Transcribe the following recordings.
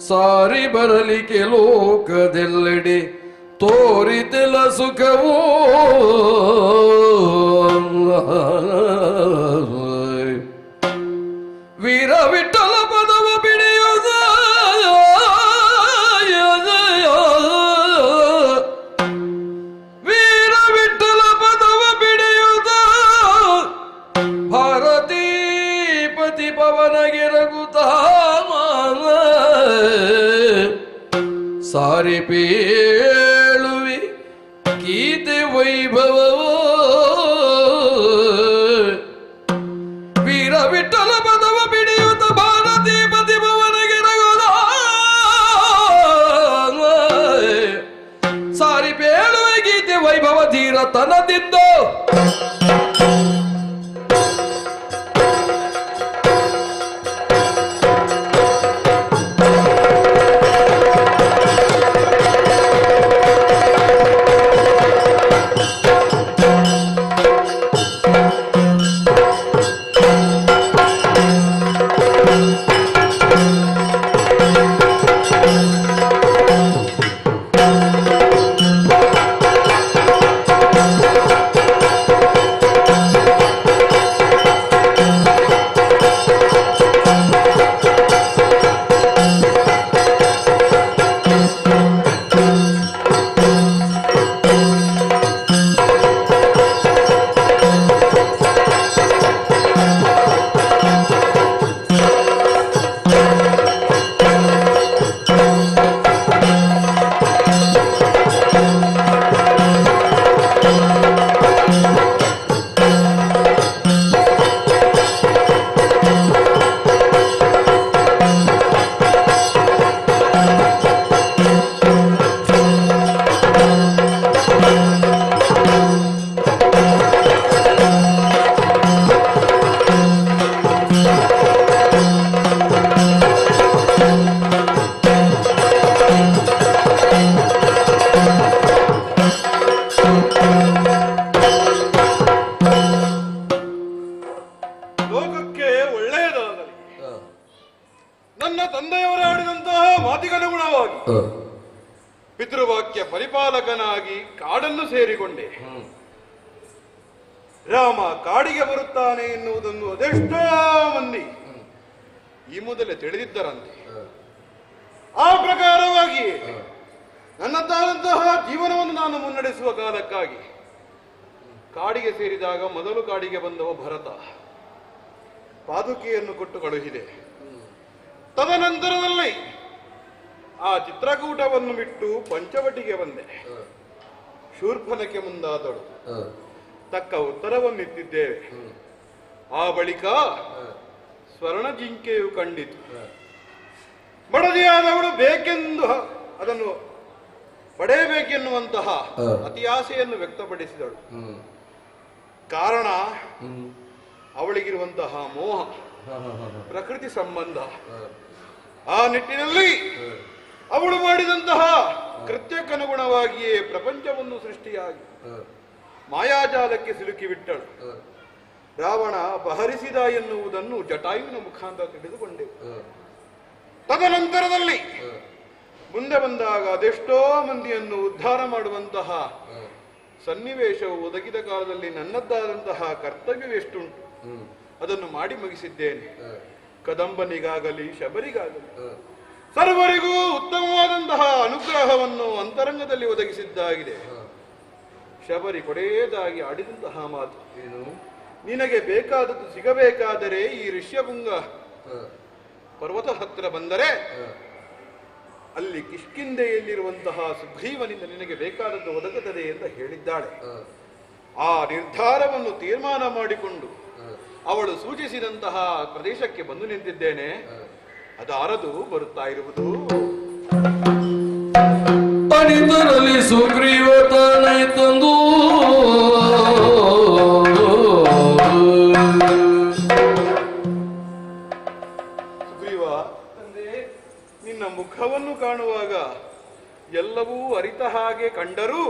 ಸಾರಿ ಬರಲಿಕ್ಕೆ ಲೋಕದೆಲ್ಲೆಡೆ ತೋರಿತೆಲ ಸುಖವೋ ವೀರ ವಿಠಲ ಪದವ ಬಿಡಿಯುವುದ ವೀರ ವಿಠಲ ಪದವ ಬಿಡಿಯುವುದ ಭಾರತೀಪತಿ ಪವನಗೆ ರಘುತ ಸಾರಿ ಪೇಳುವಿ ಗೀತೆ ವೈಭವವೋ ವೀರ ವಿಠಲ ಪದವ ಬಿಡಿಯುತ್ತ ಭಾರತೀಪತಿ ಭವನಗೆ ರಘುದ ಸಾರಿ ಪೇಳುವೆ ಗೀತೆ ವೈಭವ ಧೀರ ತನದಿಂದೋ ಪಿತೃವಾಕ್ಯ ಪರಿಪಾಲಕನಾಗಿ ಕಾಡನ್ನು ಸೇರಿಕೊಂಡೆ. ರಾಮ ಕಾಡಿಗೆ ಬರುತ್ತಾನೆ ಎನ್ನುವುದನ್ನು ಅದೆಷ್ಟೋ ಮಂದಿ ಈ ಮೊದಲೇ ತಿಳಿದಿದ್ದರಂತೆ. ಆ ಪ್ರಕಾರವಾಗಿ ನನ್ನದಾದಂತಹ ಜೀವನವನ್ನು ನಾನು ಮುನ್ನಡೆಸುವ ಕಾಲಕ್ಕಾಗಿ ಕಾಡಿಗೆ ಸೇರಿದಾಗ ಮೊದಲು ಕಾಡಿಗೆ ಬಂದವ ಭರತ ಪಾದುಕೆಯನ್ನು ಕೊಟ್ಟು ಕಳುಹಿದೆ. ತದನಂತರದಲ್ಲಿ ಆ ಚಿತ್ರಕೂಟವನ್ನು ಬಿಟ್ಟು ಪಂಚವಟಿಗೆ ಬಂದೆ. ಶೂರ್ಪನಕ್ಕೆ ಮುಂದಾದಳು. ತಕ್ಕ ಉತ್ತರವನ್ನಿತ್ತಿದ್ದೇವೆ. ಆ ಬಳಿಕ ಸ್ವರ್ಣ ಜಿಂಕೆಯು ಕಂಡಿತು. ಮಡದಿಯಾದವಳು ಬೇಕೆಂದು ಅದನ್ನು ಪಡೆಯಬೇಕೆನ್ನುವಂತಹ ಅತಿ ಆಸೆಯನ್ನು ವ್ಯಕ್ತಪಡಿಸಿದಳು. ಕಾರಣ ಅವಳಿಗಿರುವಂತಹ ಮೋಹ, ಪ್ರಕೃತಿ ಸಂಬಂಧ. ಆ ನಿಟ್ಟಿನಲ್ಲಿ ಅವಳು ಮಾಡಿದಂತಹ ಕೃತ್ಯಕ್ಕನುಗುಣವಾಗಿಯೇ ಪ್ರಪಂಚವನ್ನು ಸೃಷ್ಟಿಯಾಗಿ ಮಾಯಾಜಾಲಕ್ಕೆ ಸಿಲುಕಿಬಿಟ್ಟಳು. ರಾವಣ ಅಪಹರಿಸಿದ ಎನ್ನುವುದನ್ನು ಜಟಾಯುವಿನ ಮುಖಾಂತರ ತಿಳಿದುಕೊಂಡೆ. ತದನಂತರದಲ್ಲಿ ಮುಂದೆ ಬಂದಾಗ ಅದೆಷ್ಟೋ ಮಂದಿಯನ್ನು ಉದ್ಧಾರ ಮಾಡುವಂತಹ ಸನ್ನಿವೇಶವು ಒದಗಿದ ಕಾಲದಲ್ಲಿ ನನ್ನದ್ದಾದಂತಹ ಕರ್ತವ್ಯವೆಷ್ಟುಂಟು ಅದನ್ನು ಮಾಡಿ ಮುಗಿಸಿದ್ದೇನೆ. ಕದಂಬನಿಗಾಗಲಿ ಶಬರಿಗಾಗಲಿ ಸರ್ವರಿಗೂ ಉತ್ತಮವಾದಂತಹ ಅನುಗ್ರಹವನ್ನು ಅಂತರಂಗದಲ್ಲಿ ಒದಗಿಸಿದ್ದಾಗಿದೆ. ಶಬರಿ ಕೊಡೆಯದಾಗಿ ಆಡಿದಂತಹ ಮಾತು, ನಿನಗೆ ಬೇಕಾದದ್ದು ಸಿಗಬೇಕಾದರೆ ಈ ಋಷ್ಯಭುಂಗ ಪರ್ವತ ಹತ್ತಿರ ಬಂದರೆ ಅಲ್ಲಿ ಕಿಷ್ಕಿಂಧೆಯಲ್ಲಿರುವಂತಹ ಸುಗ್ರೀವನಿಂದ ನಿನಗೆ ಬೇಕಾದದ್ದು ಒದಗುತ್ತದೆ ಅಂತ ಹೇಳಿದ್ದಾಳೆ. ಆ ನಿರ್ಧಾರವನ್ನು ತೀರ್ಮಾನ ಮಾಡಿಕೊಂಡು ಅವಳು ಸೂಚಿಸಿದಂತಹ ಪ್ರದೇಶಕ್ಕೆ ಬಂದು ನಿಂತಿದ್ದೇನೆ. ಅದಾರದು ಬರುತ್ತಾ ಇರುವುದು ಅಣಿತರಲ್ಲಿ ಸುಗ್ರೀವ ತಾನೇ ತಂದು ಸುಗ್ರೀವ, ನಿನ್ನ ಮುಖವನ್ನು ಕಾಣುವಾಗ ಎಲ್ಲವೂ ಅರಿತ ಹಾಗೆ ಕಂಡರೂ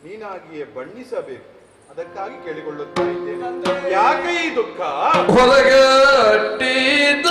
ನೀನಾಗಿಯೇ ಬಣ್ಣಿಸಬೇಕು. ಅದಕ್ಕಾಗಿ ಕೇಳಿಕೊಳ್ಳುತ್ತಾ ಇದ್ದೇನೆ, ಯಾಕೆ ಈ ದುಃಖ? ಹೊರಗೆ ಅಟ್ಟಿದ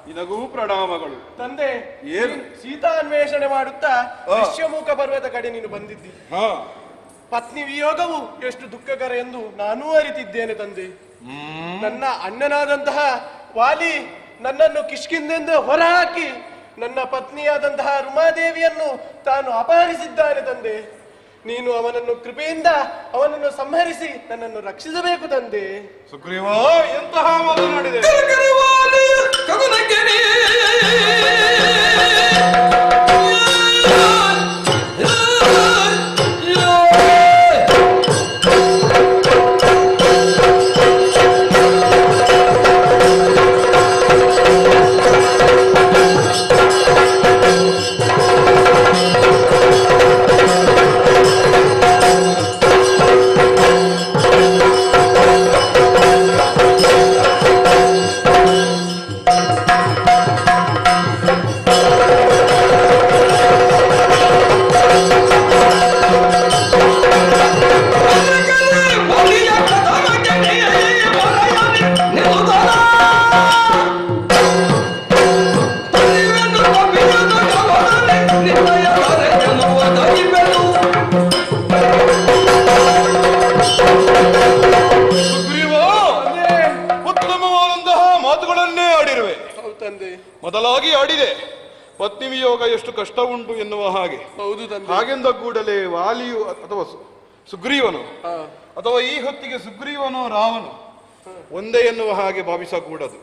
ನಿನಗೂ ಪ್ರಣಾಮಗಳು ತಂದೆ. ಏನು ಸೀತಾ ಅನ್ವೇಷಣೆ ಮಾಡುತ್ತಾ ಋಷ್ಯಮುಖ ಪರ್ವತ ಕಡೆ ನೀನು ಬಂದಿದ್ದಿ. ಪತ್ನಿ ವಿಯೋಗವು ಎಷ್ಟು ದುಃಖಕರ ಎಂದು ನಾನೂ ಅರಿತಿದ್ದೇನೆ ತಂದೆ. ನನ್ನ ಅಣ್ಣನಾದಂತಹ ವಾಲಿ ನನ್ನನ್ನು ಕಿಷ್ಕಿಂಧೆಯಿಂದ ಹೊರಹಾಕಿ ನನ್ನ ಪತ್ನಿಯಾದಂತಹ ರುಮಾದೇವಿಯನ್ನು ತಾನು ಅಪಹರಿಸಿದ್ದಾನೆ ತಂದೆ. ನೀನು ಅವನನ್ನು ಕೃಪೆಯಿಂದ ಅವನನ್ನು ಸಂಹರಿಸಿ ನನ್ನನ್ನು ರಕ್ಷಿಸಬೇಕು ತಂದೆ. ಸುಗ್ರೀವ, ಎಂತಹ ಮಾತನಾಡಿದೆ? ಮೊದಲಾಗಿ ಆಡಿದೆ. ಪತ್ನಿ ವಿಯೋಗ ಎಷ್ಟು ಕಷ್ಟ ಉಂಟು ಎನ್ನುವ ಹಾಗೆ. ಹೌದು ತಂದೆ. ಹಾಗೆಂದ ಕೂಡಲೇ ವಾಲಿಯು ಅಥವಾ ಸುಗ್ರೀವನು ಅಥವಾ ಈ ಹೊತ್ತಿಗೆ ಸುಗ್ರೀವನು ರಾವನು ಒಂದೇ ಎನ್ನುವ ಹಾಗೆ ಭಾವಿಸಕೂಡದು.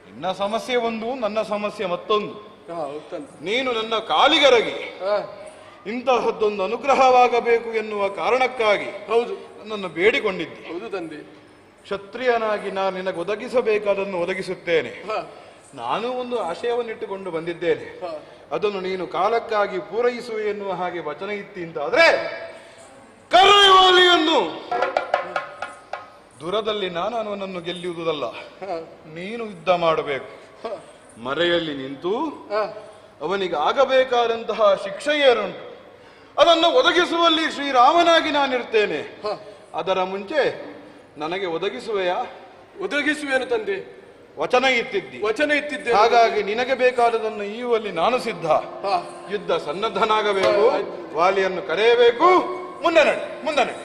ನಿನ್ನ ಸಮಸ್ಯೆ ಒಂದು, ನನ್ನ ಸಮಸ್ಯೆ ಮತ್ತೊಂದು. ಹೌದಂತ. ನೀನು ನನ್ನ ಕಾಲಿಗರಗಿ ಇಂತಹದ್ದೊಂದು ಅನುಗ್ರಹವಾಗಬೇಕು ಎನ್ನುವ ಕಾರಣಕ್ಕಾಗಿ ಹೌದು ನನ್ನನ್ನು ಬೇಡಿಕೊಂಡಿದ್ದೆ. ಹೌದು ತಂದೆ. ಕ್ಷತ್ರಿಯನಾಗಿ ನಾನು ನಿನಗೆ ಒದಗಿಸಬೇಕಾದನ್ನು ಒದಗಿಸುತ್ತೇನೆ. ನಾನು ಒಂದು ಆಶಯವನ್ನಿಟ್ಟುಕೊಂಡು ಬಂದಿದ್ದೇನೆ. ಅದನ್ನು ನೀನು ಕಾಲಕ್ಕಾಗಿ ಪೂರೈಸುವೆ ಎನ್ನುವ ಹಾಗೆ ವಚನ ಇತ್ತಿ ಅಂತಾದ್ರೆ ಕರೈವಾಲಿಯನ್ನು ದೂರದಲ್ಲಿ ನಾನು ಅವನನ್ನು ಗೆಲ್ಲುವುದಲ್ಲ, ನೀನು ಯುದ್ಧ ಮಾಡಬೇಕು. ಮರೆಯಲ್ಲಿ ನಿಂತು ಅವನಿಗೆ ಆಗಬೇಕಾದಂತಹ ಶಿಕ್ಷೆ ಏನುಂಟು ಅದನ್ನು ಒದಗಿಸುವಲ್ಲಿ ಶ್ರೀರಾಮನಾಗಿ ನಾನಿರ್ತೇನೆ. ಅದರ ಮುಂಚೆ ನನಗೆ ಒದಗಿಸುವೆಯಾ? ಒದಗಿಸುವೇನು ತಂದೆ. ವಚನ ಇತ್ತಿದ್ದಿ. ವಚನ ಇತ್ತಿದ್ದೆ. ಹಾಗಾಗಿ ನಿನಗೆ ಬೇಕಾದದನ್ನು ಈಯುವಲ್ಲಿ ನಾನು ಸಿದ್ಧ. ಯುದ್ಧ ಸನ್ನದ್ಧನಾಗಬೇಕು, ವಾಲಿಯನ್ನು ಕರೆಯಬೇಕು. ಮುಂದೆ ನಡೆ, ಮುಂದೆ ನಡೆ.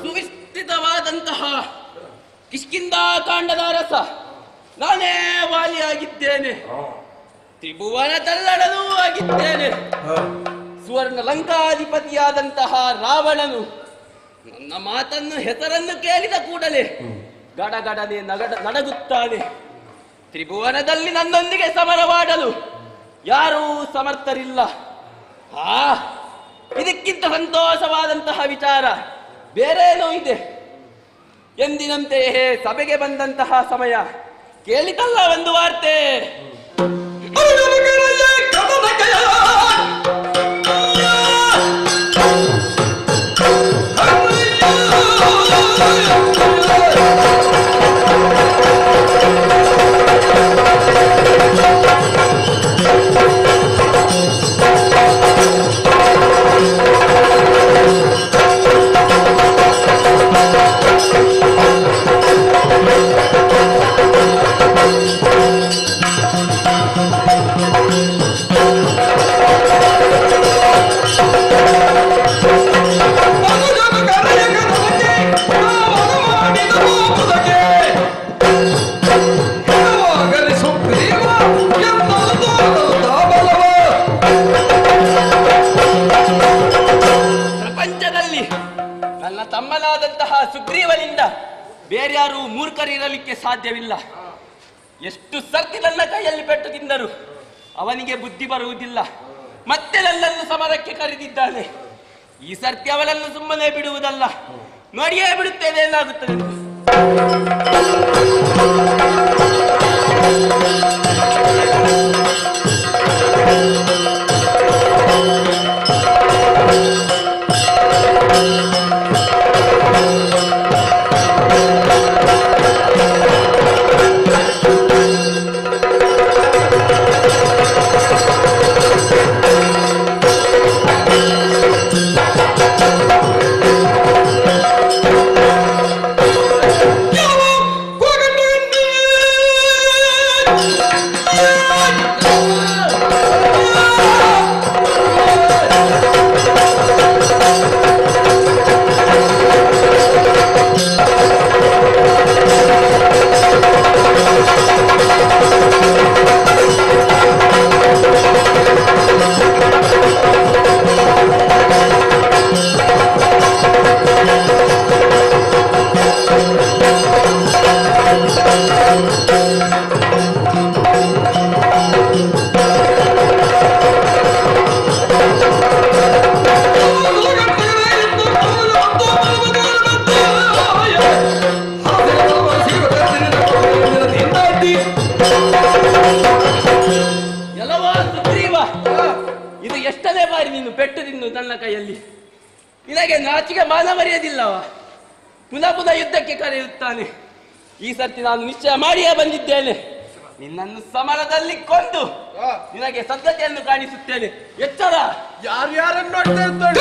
ಸುವಿಸ್ತೃತವಾದಂತಹ ಕಿಷ್ಕಿಂಧಾ ಕಾಂಡದ ರಸ ನಾನೇ ವಾಲಿಯಾಗಿದ್ದೇನೆ, ತ್ರಿಭುವನ ತಲ್ಲಡನೂ ಆಗಿದ್ದೇನೆ. ಸುವರ್ಣ ಲಂಕಾಧಿಪತಿಯಾದಂತಹ ರಾವಣನು ನನ್ನ ಮಾತನ್ನು ಹೆಸರನ್ನು ಕೇಳಿದ ಕೂಡಲೇ ಗಡಗಡನೆ ನಡಗುತ್ತಾನೆ. ತ್ರಿಭುವನದಲ್ಲಿ ನನ್ನೊಂದಿಗೆ ಸಮರವಾಡಲು ಯಾರೂ ಸಮರ್ಥರಿಲ್ಲ. ಇದಕ್ಕಿಂತ ಸಂತೋಷವಾದಂತಹ ವಿಚಾರ ಬೇರೇನೋ ಇದೆ. ಎಂದಿನಂತೆಯೇ ಸಭೆಗೆ ಬಂದಂತಹ ಸಮಯ ಕೇಳಿತಲ್ಲ ಒಂದು ವಾರ್ತೆ. ತಮ್ಮನಾದಂತಹ ಸುಗ್ರೀವನಿಂದ ಬೇರ್ಯಾರು ಮೂರ್ಖರಿರಲಿಕ್ಕೆ ಸಾಧ್ಯವಿಲ್ಲ. ಎಷ್ಟು ಸರ್ತಿ ನನ್ನ ಕೈಯಲ್ಲಿ ಪೆಟ್ಟು ತಿಂದರು ಅವನಿಗೆ ಬುದ್ಧಿ ಬರುವುದಿಲ್ಲ. ಮತ್ತೆ ನನ್ನನ್ನು ಸಮರಕ್ಕೆ ಕರೆದಿದ್ದಾನೆ. ಈ ಸರ್ತಿ ಅವಳನ್ನು ಸುಮ್ಮನೆ ಬಿಡುವುದಲ್ಲ, ನೋಡಿಯೇ ಬಿಡುತ್ತೇನೆ ಏನಾಗುತ್ತದೆ ಎಂದು. ಇದು ಎಷ್ಟನೇ ಬಾರಿ ನೀನು ಪೆಟ್ಟು ತಿನ್ನು ನನ್ನ ಕೈಯಲ್ಲಿ? ನಿನಗೆ ನಾಚಿಕೆ ಮಾನ ಮರೆಯದಿಲ್ಲವ? ಪುನಃ ಪುನಃ ಯುದ್ಧಕ್ಕೆ ಕರೆಯುತ್ತಾನೆ. ಈ ಸರ್ತಿ ನಾನು ನಿಶ್ಚಯ ಮಾಡಿಯೇ ಬಂದಿದ್ದೇನೆ. ನಿನ್ನನ್ನು ಸಮರದಲ್ಲಿ ಕೊಂದು ನಿನಗೆ ಸದ್ಧತೆಯನ್ನು ಕಾಣಿಸುತ್ತೇನೆ. ಎಚ್ಚರ! ಯಾರು ಯಾರನ್ನು ನೋಡ್ತಾ ಇರ್ತಾರೆ?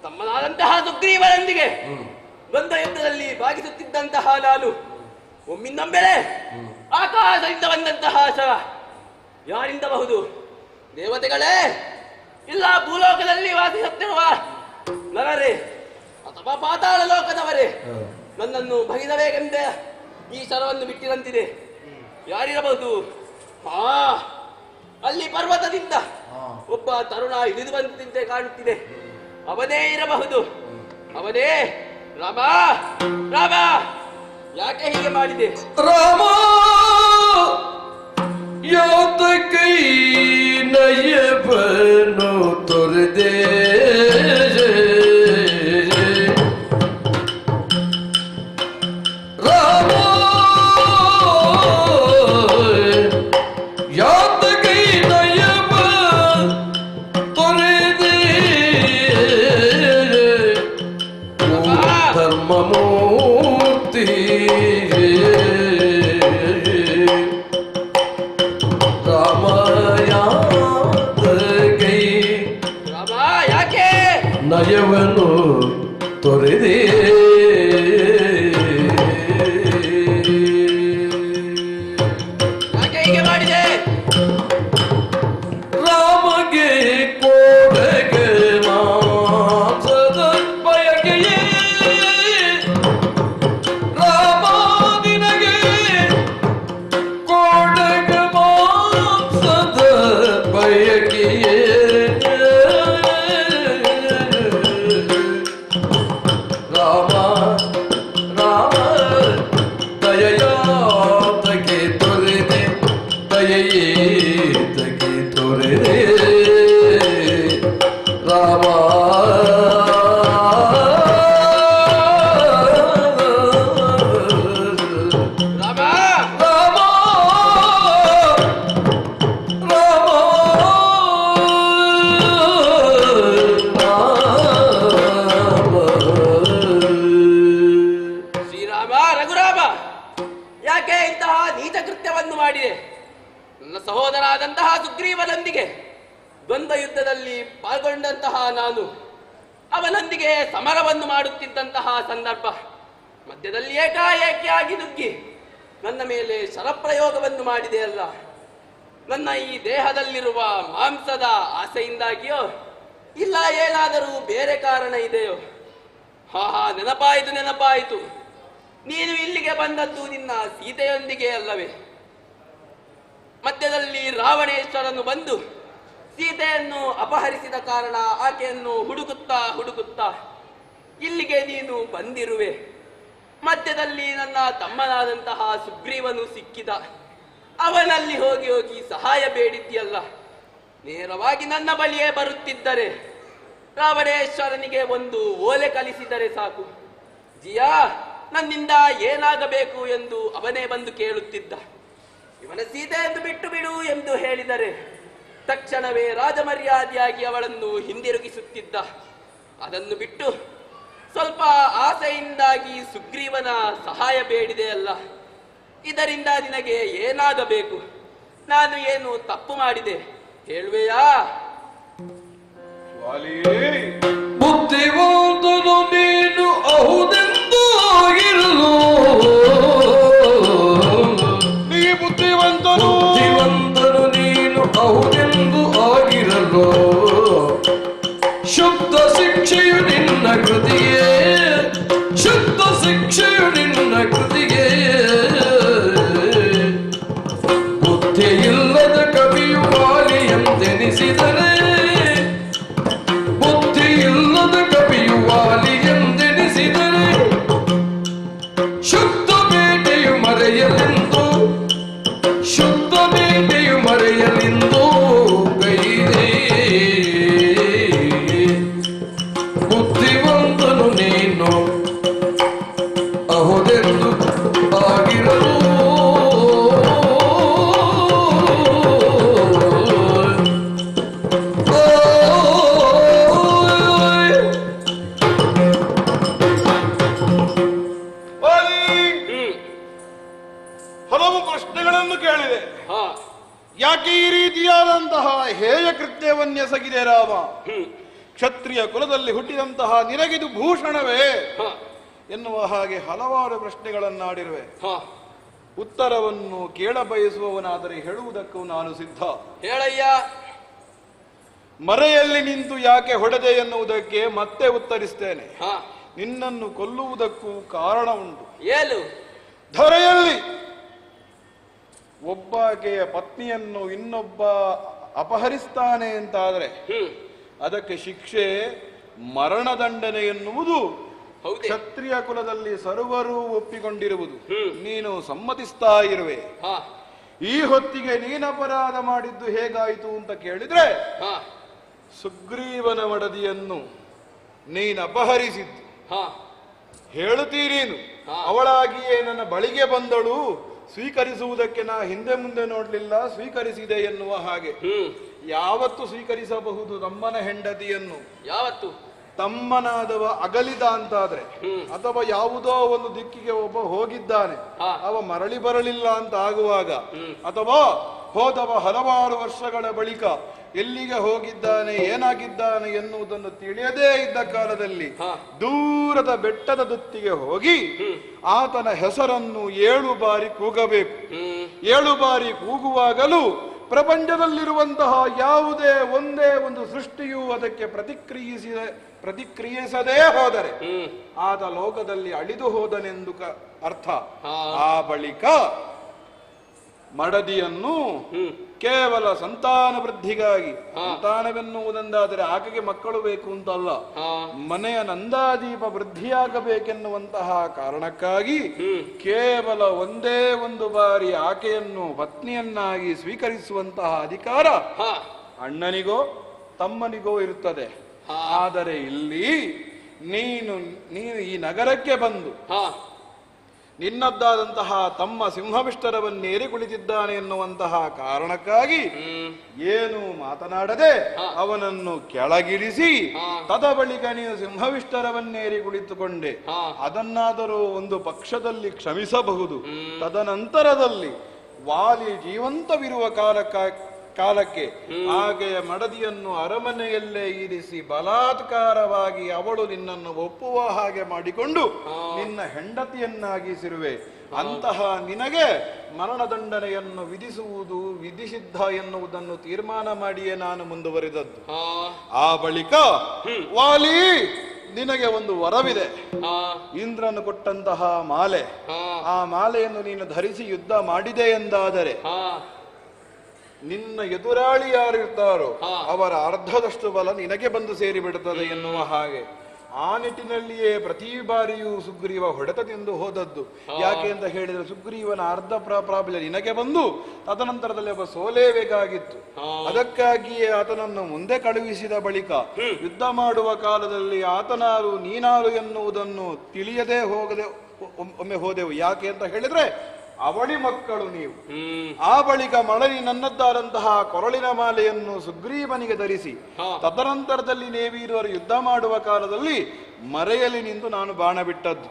ತಮ್ಮನಾದಂತಹ ಸುಗ್ರೀವನೊಂದಿಗೆ ಬಂದ ಯುದ್ಧದಲ್ಲಿ ಭಾಗಿಸುತ್ತಿದ್ದಂತಹ ನಾನು ಒಮ್ಮಿಂದೊಮ್ಮೆಲೆ ಆಕಾಶದಿಂದ ಬಂದಂತಹ ಶವ ಯಾರಿಂದ ಬಹುದು? ದೇವತೆಗಳೇ ಇಲ್ಲ ಭೂಲೋಕದಲ್ಲಿ ವಾಸಿಸುತ್ತಿರುವ ನರರೇ ಅಥವಾ ಪಾತಾಳ ಲೋಕದವರೇ ನನ್ನನ್ನು ಬಗೆದಬೇಕೆಂದ ಈ ಶರವನ್ನು ಬಿಟ್ಟಿರಂತಿದೆ. ಯಾರಿರಬಹುದು? ಅಲ್ಲಿ ಪರ್ವತದಿಂದ ಒಬ್ಬ ತರುಣ ಇಳಿದು ಬಂದಂತೆ ಕಾಣುತ್ತಿದೆ. ಅವನೇ ಇರಬಹುದು. ಅವನೇ ರಾಮ. ರಾಮ ಯಾಕೆ ಹೀಗೆ ಮಾಡಿದೆ? ರಾಮ ಯಾತಕೈ ನಯಬನು ತೊರೆದೆ ರಾಮ ಯಾತಕೈ ನಯಬ ತೊರೆದೆ ಧರ್ಮಮೋ ರಾಮಯಾತಕೈ ರಾಮ ಯಾಕೆ ನಯವನು ತೊರೆದೇ ಯಾಕೆ ಹೀಗೆ ಮಾಡಿದೆ ರಾಮಗೆ ಕೋಡೆಗೆ ಮಾಂಸದ ಬಯಕೆಯೇ ರಾಮ ನಿನಗೆ ಕೋಡೆಗೆ ಮಾಂಸದ ಬಯಕೆಯೇ ರಾಮ ರಾಮ ದಯೆಯಾತಗೆ ತೊರೆದೆ ದಯೆಯೇತಗೆ ತೊರೆದೆ ರಾಮ ರಾಮ ರಾಮ ಶ್ರೀರಾಮ ರಘುರಾಮ ಯಾಕೆ ಇಂತಹ ನೀಚ ಕೃತ್ಯವನ್ನು ಮಾಡಿದೆ ನನ್ನ ಸಹೋದರಾದಂತಹ ಸುಗ್ರೀವನೊಂದಿಗೆ ದ್ವಂದ್ವ ಯುದ್ಧದಲ್ಲಿ ಪಾಲ್ಗೊಂಡಂತಹ ನಾನು ಅವನೊಂದಿಗೆ ಸಮರವನ್ನು ಮಾಡುತ್ತಿದ್ದಂತಹ ಸಂದರ್ಭ ಮಧ್ಯದಲ್ಲಿ ಏಕಾಏಕಿಯಾಗಿ ನುಗ್ಗಿ ನನ್ನ ಮೇಲೆ ಶರಪ್ರಯೋಗವನ್ನು ಮಾಡಿದೆ ಅಲ್ಲ. ನನ್ನ ಈ ದೇಹದಲ್ಲಿರುವ ಮಾಂಸದ ಆಸೆಯಿಂದಾಗಿಯೋ ಇಲ್ಲ ಏನಾದರೂ ಬೇರೆ ಕಾರಣ ಇದೆಯೋ? ಹಾ ನೆನಪಾಯಿತು. ನೀನು ಇಲ್ಲಿಗೆ ಬಂದದ್ದು ನಿನ್ನ ಸೀತೆಯೊಂದಿಗೆ ಅಲ್ಲವೇ? ಮಧ್ಯದಲ್ಲಿ ರಾವಣೇಶ್ವರನು ಬಂದು ಸೀತೆಯನ್ನು ಅಪಹರಿಸಿದ ಕಾರಣ ಆಕೆಯನ್ನು ಹುಡುಕುತ್ತಾ ಇಲ್ಲಿಗೆ ನೀನು ಬಂದಿರುವೆ. ಮಧ್ಯದಲ್ಲಿ ನನ್ನ ತಮ್ಮನಾದಂತಹ ಸುಗ್ರೀವನು ಸಿಕ್ಕಿದ. ಅವನಲ್ಲಿ ಹೋಗಿ ಸಹಾಯ ಬೇಡಿದ್ಯಲ್ಲ. ನೇರವಾಗಿ ನನ್ನ ಬಳಿಯೇ ಬರುತ್ತಿದ್ದರೆ ರಾವಣೇಶ್ವರನಿಗೆ ಒಂದು ಓಲೆ ಕಲಿಸಿದರೆ ಸಾಕು. ಜಿಯಾ, ನನ್ನಿಂದ ಏನಾಗಬೇಕು ಎಂದು ಅವನೇ ಬಂದು ಕೇಳುತ್ತಿದ್ದ. ಇವನ ಸೀತೆಯನ್ನು ಬಿಟ್ಟು ಬಿಡು ಎಂದು ಹೇಳಿದರೆ ತಕ್ಷಣವೇ ರಾಜಮರ್ಯಾದೆಯಾಗಿ ಅವಳನ್ನು ಹಿಂದಿರುಗಿಸುತ್ತಿದ್ದ. ಅದನ್ನು ಬಿಟ್ಟು ಸ್ವಲ್ಪ ಆಸೆಯಿಂದಾಗಿ ಸುಗ್ರೀವನ ಸಹಾಯ ಬೇಡಿದೆ ಅಲ್ಲ. ಇದರಿಂದ ನಿನಗೆ ಏನಾಗಬೇಕು? ನಾನು ಏನು ತಪ್ಪು ಮಾಡಿದೆ ಹೇಳುವೆಯಾ? ಬುದ್ಧಿವಂತನು ನೀನು ಅಹುದೆಂದು ಆಗಿರಲು ನೀ ಬುದ್ಧಿವಂತನು ನೀನು ಅಹುದೆಂದು ಆಗಿರಲು ಶುದ್ಧ ಶಿಕ್ಷೆಯು ನಿನ್ನ ಕೃತಿಗೆ ಶುದ್ಧ ಶಿಕ್ಷೆಯು ನಿನ್ನ ಕೃತಿಗೆ ಬುದ್ಧಿಯಿಲ್ಲದ ಕವಿಯು ವಾಲಿಯಂತೆನಿಸಿದರೆ ಬುದ್ಧಿಯಿಲ್ಲದ ಕವಿಯು ವಾಲಿಯಂತೆನಿಸಿದರೆ ಶುದ್ಧ ಬೇಟೆಯು ಮರೆಯಲೆಂದು ಶುದ್ಧ ಬೇಟೆಯು ಮರೆಯಲೆಂದು ಗೈದೆ ಬುದ್ಧಿವಂತನು ನೀನು ಅಹುದೆಂದು ಆಗಿರಲು ಹಲವು ಪ್ರಶ್ನೆಗಳನ್ನು ಕೇಳಿದೆ. ಹಾ ಯಾಕೆ ಈ ರೀತಿಯಾದಂತಹ ಹೇಯ ಕೃತ್ಯವನ್ನೆಸಗಿದೆ ರಾಮ? ಕ್ಷತ್ರಿಯ ಕುಲದಲ್ಲಿ ಹುಟ್ಟಿದಂತಹ ನಿನಗಿದು ಭೂಷಣವೇ ಎನ್ನುವ ಹಾಗೆ ಹಲವಾರು ಪ್ರಶ್ನೆಗಳನ್ನಾಡಿರುವೆ. ಉತ್ತರವನ್ನು ಕೇಳ ಬಯಸುವವನಾದರೆ ಹೇಳುವುದಕ್ಕೂ ನಾನು ಸಿದ್ಧ. ಹೇಳಯ್ಯ. ಮರೆಯಲ್ಲಿ ನಿಂತು ಯಾಕೆ ಹೊಡೆದೆ ಎನ್ನುವುದಕ್ಕೆ ಮತ್ತೆ ಉತ್ತರಿಸ್ತೇನೆ. ಹಾ ನಿನ್ನನ್ನು ಕೊಲ್ಲುವುದಕ್ಕೂ ಕಾರಣ ಉಂಟು. ಏನು? ಧರೆಯಲ್ಲಿ ಒಬ್ಬಾಕೆಯ ಪತ್ನಿಯನ್ನು ಇನ್ನೊಬ್ಬ ಅಪಹರಿಸ್ತಾನೆ ಅಂತಾದರೆ ಅದಕ್ಕೆ ಶಿಕ್ಷೆ ಮರಣದಂಡನೆ ಎನ್ನುವುದು ಹೌದೇ? ಕ್ಷತ್ರಿಯ ಕುಲದಲ್ಲಿ ಸರ್ವರೂ ಒಪ್ಪಿಕೊಂಡಿರುವುದು. ನೀನು ಸಮ್ಮತಿಸ್ತಾ ಇರುವೆ. ಹಾ ಈ ಹೊತ್ತಿಗೆ ನೀನು ಅಪರಾಧ ಮಾಡಿದ್ದು ಹೇಗಾಯಿತು ಅಂತ ಕೇಳಿದ್ರೆ ಹಾ ಸುಗ್ರೀವನ ಮಡದಿಯನ್ನು ನೀನು ಅಪಹರಿಸಿದ್ದು ಹಾ ಹೇಳುತ್ತೀರೇನು? ಹಾ. ಅವಳಾಗಿಯೇ ನನ್ನ ಬಳಿಗೆ ಬಂದಳು, ಸ್ವೀಕರಿಸುವುದಕ್ಕೆ ನಾ ಹಿಂದೆ ಮುಂದೆ ನೋಡ್ಲಿಲ್ಲ, ಸ್ವೀಕರಿಸಿದೆ ಎನ್ನುವ ಹಾಗೆ. ಯಾವತ್ತು ಸ್ವೀಕರಿಸಬಹುದು ತಮ್ಮನ ಹೆಂಡತಿಯನ್ನು? ಯಾವತ್ತು? ತಮ್ಮನಾದವ ಅಗಲಿದ ಅಂತಾದ್ರೆ, ಅಥವಾ ಯಾವುದೋ ಒಂದು ದಿಕ್ಕಿಗೆ ಒಬ್ಬ ಹೋಗಿದ್ದಾನೆ, ಹಾ. ಅವ ಮರಳಿ ಬರಲಿಲ್ಲ ಅಂತ ಆಗುವಾಗ, ಅಥವಾ ಹೋದವ ಹಲವಾರು ವರ್ಷಗಳ ಬಳಿಕ ಎಲ್ಲಿಗೆ ಹೋಗಿದ್ದಾನೆ ಏನಾಗಿದ್ದಾನೆ ಎನ್ನುವುದನ್ನು ತಿಳಿಯದೇ ಇದ್ದ ಕಾಲದಲ್ಲಿ ದೂರದ ಬೆಟ್ಟದ ದೊತ್ತಿಗೆ ಹೋಗಿ ಆತನ ಹೆಸರನ್ನು 7 ಬಾರಿ ಕೂಗಬೇಕು. 7 ಬಾರಿ ಕೂಗುವಾಗಲೂ ಪ್ರಪಂಚದಲ್ಲಿರುವಂತಹ ಯಾವುದೇ ಒಂದೇ ಒಂದು ಸೃಷ್ಟಿಯೂ ಅದಕ್ಕೆ ಪ್ರತಿಕ್ರಿಯಿಸದೇ ಹೋದರೆ ಆತ ಲೋಕದಲ್ಲಿ ಅಳಿದು ಹೋದನೆಂದು ಅರ್ಥ. ಆ ಬಳಿಕ ಮಡದಿಯನ್ನು ಕೇವಲ ಸಂತಾನ ವೃದ್ಧಿಗಾಗಿ, ಸಂತಾನವೆನ್ನುವುದೆಂದಾದರೆ ಆಕೆಗೆ ಮಕ್ಕಳು ಬೇಕು ಅಂತಲ್ಲ, ಮನೆಯ ನಂದಾದೀಪ ವೃದ್ಧಿಯಾಗಬೇಕೆನ್ನುವಂತಹ ಕಾರಣಕ್ಕಾಗಿ ಕೇವಲ ಒಂದೇ ಒಂದು ಬಾರಿ ಆಕೆಯನ್ನು ಪತ್ನಿಯನ್ನಾಗಿ ಸ್ವೀಕರಿಸುವಂತಹ ಅಧಿಕಾರ ಅಣ್ಣನಿಗೋ ತಮ್ಮನಿಗೋ ಇರುತ್ತದೆ. ಆದರೆ ಇಲ್ಲಿ ನೀನು ಈ ನಗರಕ್ಕೆ ಬಂದು ನಿನ್ನದ್ದಾದಂತಹ ತಮ್ಮ ಸಿಂಹವಿಷ್ಟರವನ್ನೇರಿ ಕುಳಿತಿದ್ದಾನೆ ಎನ್ನುವಂತಹ ಕಾರಣಕ್ಕಾಗಿ ಏನು ಮಾತನಾಡದೆ ಅವನನ್ನು ಕೆಳಗಿಳಿಸಿ ತದ ಬಳಿಕ ನೀನು ಸಿಂಹವಿಷ್ಟರವನ್ನೇರಿ ಕುಳಿತುಕೊಂಡೆ. ಅದನ್ನಾದರೂ ಒಂದು ಪಕ್ಷದಲ್ಲಿ ಕ್ಷಮಿಸಬಹುದು. ತದನಂತರದಲ್ಲಿ ವಾಲಿ ಜೀವಂತವಿರುವ ಕಾಲಕ್ಕೆ ಆಕೆಯ ಮಡದಿಯನ್ನು ಅರಮನೆಯಲ್ಲೇ ಇರಿಸಿ ಬಲಾತ್ಕಾರವಾಗಿ ಅವಳು ನಿನ್ನನ್ನು ಒಪ್ಪುವ ಹಾಗೆ ಮಾಡಿಕೊಂಡು ನಿನ್ನ ಹೆಂಡತಿಯನ್ನಾಗಿಸಿರುವೆ. ಅಂತಹ ನಿನಗೆ ಮರಣದಂಡನೆಯನ್ನು ವಿಧಿಸುವುದು ವಿಧಿಸಿದ್ಧ ಎನ್ನುವುದನ್ನು ತೀರ್ಮಾನ ಮಾಡಿಯೇ ನಾನು ಮುಂದುವರಿದದ್ದು. ಆ ಬಳಿಕ ವಾಲಿ ನಿನಗೆ ಒಂದು ವರವಿದೆ. ಇಂದ್ರನು ಕೊಟ್ಟಂತಹ ಮಾಲೆ, ಆ ಮಾಲೆಯನ್ನು ನೀನು ಧರಿಸಿ ಯುದ್ಧ ಮಾಡಿದೆ ಎಂದಾದರೆ ನಿನ್ನ ಎದುರಾಳಿ ಯಾರಿರ್ತಾರೋ ಅವರ ಅರ್ಧದಷ್ಟು ಬಲ ನಿನಗೆ ಬಂದು ಸೇರಿಬಿಡುತ್ತದೆ ಎನ್ನುವ ಹಾಗೆ ಆ ನಿಟ್ಟಿನಲ್ಲಿಯೇ ಪ್ರತಿ ಬಾರಿಯೂ ಸುಗ್ರೀವ ಹೊಡೆತದಿಂದ ಹೋದದ್ದು. ಯಾಕೆ ಅಂತ ಹೇಳಿದ್ರೆ ಸುಗ್ರೀವನ ಅರ್ಧ ಪ್ರಾಬಲ್ಯ ನಿನಗೆ ಬಂದು ತದನಂತರದಲ್ಲಿ ಒಬ್ಬ ಸೋಲೇಬೇಕಾಗಿತ್ತು. ಅದಕ್ಕಾಗಿಯೇ ಆತನನ್ನು ಮುಂದೆ ಕಳುಹಿಸಿದ ಬಳಿಕ ಯುದ್ಧ ಮಾಡುವ ಕಾಲದಲ್ಲಿ ಆತನಾರು ನೀನಾರು ಎನ್ನುವುದನ್ನು ತಿಳಿಯದೆ ಒಮ್ಮೆ ಹೋದೆವು. ಯಾಕೆ ಅಂತ ಹೇಳಿದ್ರೆ ಅವಳಿ ಮಕ್ಕಳು ನೀವು. ಆ ಬಳಿಕ ಮಳಲಿ ನನ್ನದ್ದಾದಂತಹ ಕೊರಳಿನ ಮಾಲೆಯನ್ನು ಸುಗ್ರೀವನಿಗೆ ಧರಿಸಿ ತದನಂತರದಲ್ಲಿ ನೇವೀರವರು ಯುದ್ಧ ಮಾಡುವ ಕಾಲದಲ್ಲಿ ಮರೆಯಲ್ಲಿ ನಿಂತು ನಾನು ಬಾಣ ಬಿಟ್ಟದ್ದು.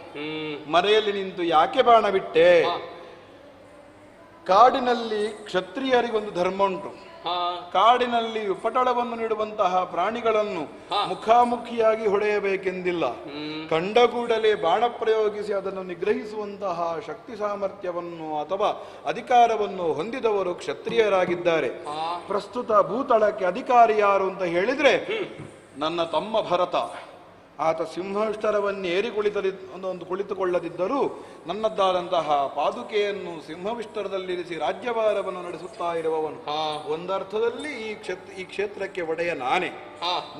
ಮರೆಯಲ್ಲಿ ನಿಂತು ಯಾಕೆ ಬಾಣ ಬಿಟ್ಟೆ? ಕಾಡಿನಲ್ಲಿ ಕ್ಷತ್ರಿಯರಿಗೊಂದು ಧರ್ಮ ಉಂಟು. ಕಾಡಿನಲ್ಲಿ ಉಪಟಳವನ್ನು ನೀಡುವಂತಹ ಪ್ರಾಣಿಗಳನ್ನು ಮುಖಾಮುಖಿಯಾಗಿ ಹೊಡೆಯಬೇಕೆಂದಿಲ್ಲ. ಕಂಡ ಕೂಡಲೇ ಬಾಣ ಪ್ರಯೋಗಿಸಿ ಅದನ್ನು ನಿಗ್ರಹಿಸುವಂತಹ ಶಕ್ತಿ ಸಾಮರ್ಥ್ಯವನ್ನು ಅಥವಾ ಅಧಿಕಾರವನ್ನು ಹೊಂದಿದವರು ಕ್ಷತ್ರಿಯರಾಗಿದ್ದಾರೆ. ಪ್ರಸ್ತುತ ಭೂತಳಕ್ಕೆ ಅಧಿಕಾರಿ ಯಾರು ಅಂತ ಹೇಳಿದ್ರೆ ನನ್ನ ತಮ್ಮ ಭರತ. ಆತ ಸಿಂಹವಿಷ್ಟರವನ್ನೇರಿ ಕುಳಿತುಕೊಳ್ಳದಿದ್ದರೂ ನನ್ನದ್ದಾದಂತಹ ಪಾದುಕೆಯನ್ನು ಸಿಂಹವಿಷ್ಟರದಲ್ಲಿರಿಸಿ ರಾಜ್ಯಭಾರವನ್ನು ನಡೆಸುತ್ತಾ ಇರುವವನು. ಒಂದರ್ಥದಲ್ಲಿ ಈ ಕ್ಷೇತ್ರಕ್ಕೆ ಒಡೆಯ ನಾನೇ.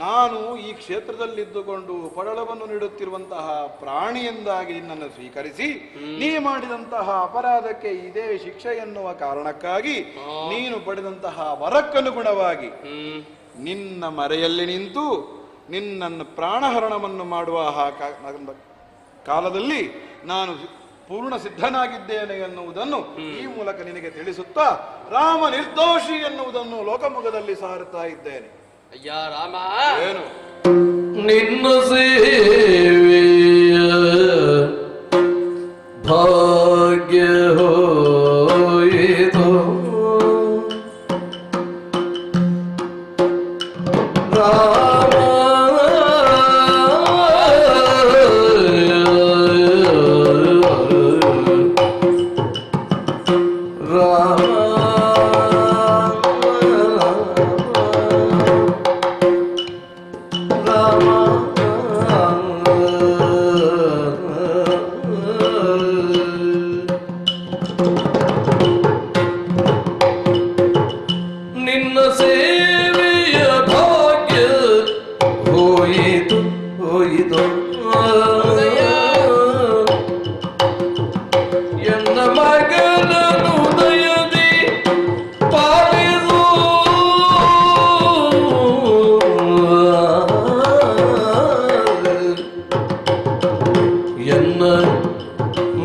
ನಾನು ಈ ಕ್ಷೇತ್ರದಲ್ಲಿದ್ದುಕೊಂಡು ಪಡಳವನ್ನು ನೀಡುತ್ತಿರುವಂತಹ ಪ್ರಾಣಿಯೆಂದಾಗಿ ನಿನ್ನನ್ನು ಸ್ವೀಕರಿಸಿ ನೀ ಮಾಡಿದಂತಹ ಅಪರಾಧಕ್ಕೆ ಇದೇ ಶಿಕ್ಷೆ ಎನ್ನುವ ಕಾರಣಕ್ಕಾಗಿ ನೀನು ಪಡೆದಂತಹ ವರಕ್ಕನುಗುಣವಾಗಿ ನಿನ್ನ ಮರೆಯಲ್ಲಿ ನಿಂತು ನಿನ್ನನ್ನು ಪ್ರಾಣಹರಣವನ್ನು ಮಾಡುವ ಕಾಲದಲ್ಲಿ ನಾನು ಪೂರ್ಣ ಸಿದ್ಧನಾಗಿದ್ದೇನೆ ಎನ್ನುವುದನ್ನು ಈ ಮೂಲಕ ನಿನಗೆ ತಿಳಿಸುತ್ತಾ ರಾಮ ನಿರ್ದೋಷಿ ಎನ್ನುವುದನ್ನು ಲೋಕಮುಖದಲ್ಲಿ ಸಾರುತ್ತಾ ಇದ್ದೇನೆ. ಅಯ್ಯ ರಾಮ, ಏನು ನಿನ್ನ ಸೇವೆಯ ಭಾಗ್ಯ ಹೋಯಿತು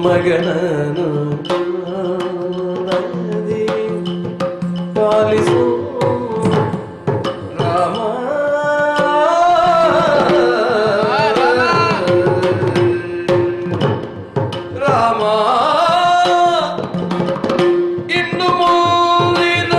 ಮಗನನು ಪಾಲಿಸು ರಾಮ. ರಾಮ ಇನ್ನು ಮುಂದಿನ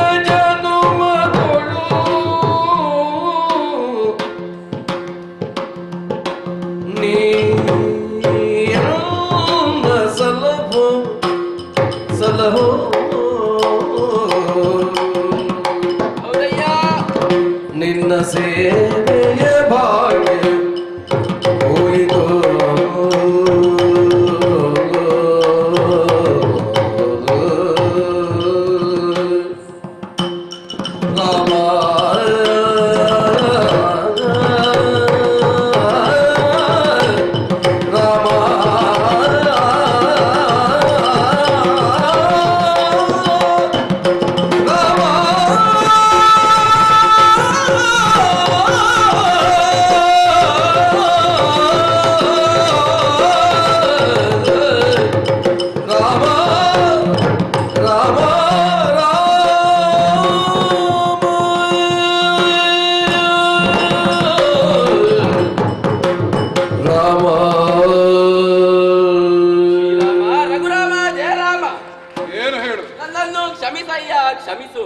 ಕ್ಷಮಿಸು.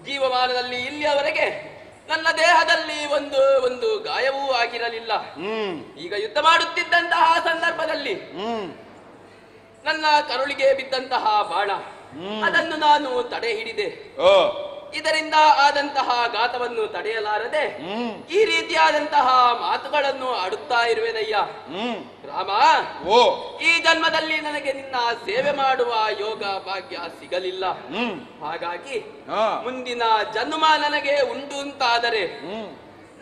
ಜೀವಮಾನದಲ್ಲಿ ಇಲ್ಲಿಯವರೆಗೆ ನನ್ನ ದೇಹದಲ್ಲಿ ಒಂದು ಒಂದು ಗಾಯವೂ ಆಗಿರಲಿಲ್ಲ. ಈಗ ಯುದ್ಧ ಮಾಡುತ್ತಿದ್ದಂತಹ ಸಂದರ್ಭದಲ್ಲಿ ನನ್ನ ಕರುಳಿಗೆ ಬಿದ್ದಂತಹ ಬಾಣ ಅದನ್ನು ನಾನು ತಡೆ ಹಿಡಿದೆ. ಇದರಿಂದ ಆದಂತಹ ಘಾತವನ್ನು ತಡೆಯಲಾರದೆ ಈ ರೀತಿಯಾದಂತಹ ಮಾತುಗಳನ್ನು ಆಡುತ್ತಾ ಇರುವೆನಯ್ಯ. ರಾಮ, ಈ ಜನ್ಮದಲ್ಲಿ ನನಗೆ ನಿನ್ನ ಸೇವೆ ಮಾಡುವ ಯೋಗ ಭಾಗ್ಯ ಸಿಗಲಿಲ್ಲ. ಹಾಗಾಗಿ ಮುಂದಿನ ಜನ್ಮ ನನಗೆ ಉಂಟು ಅಂತಾದರೆ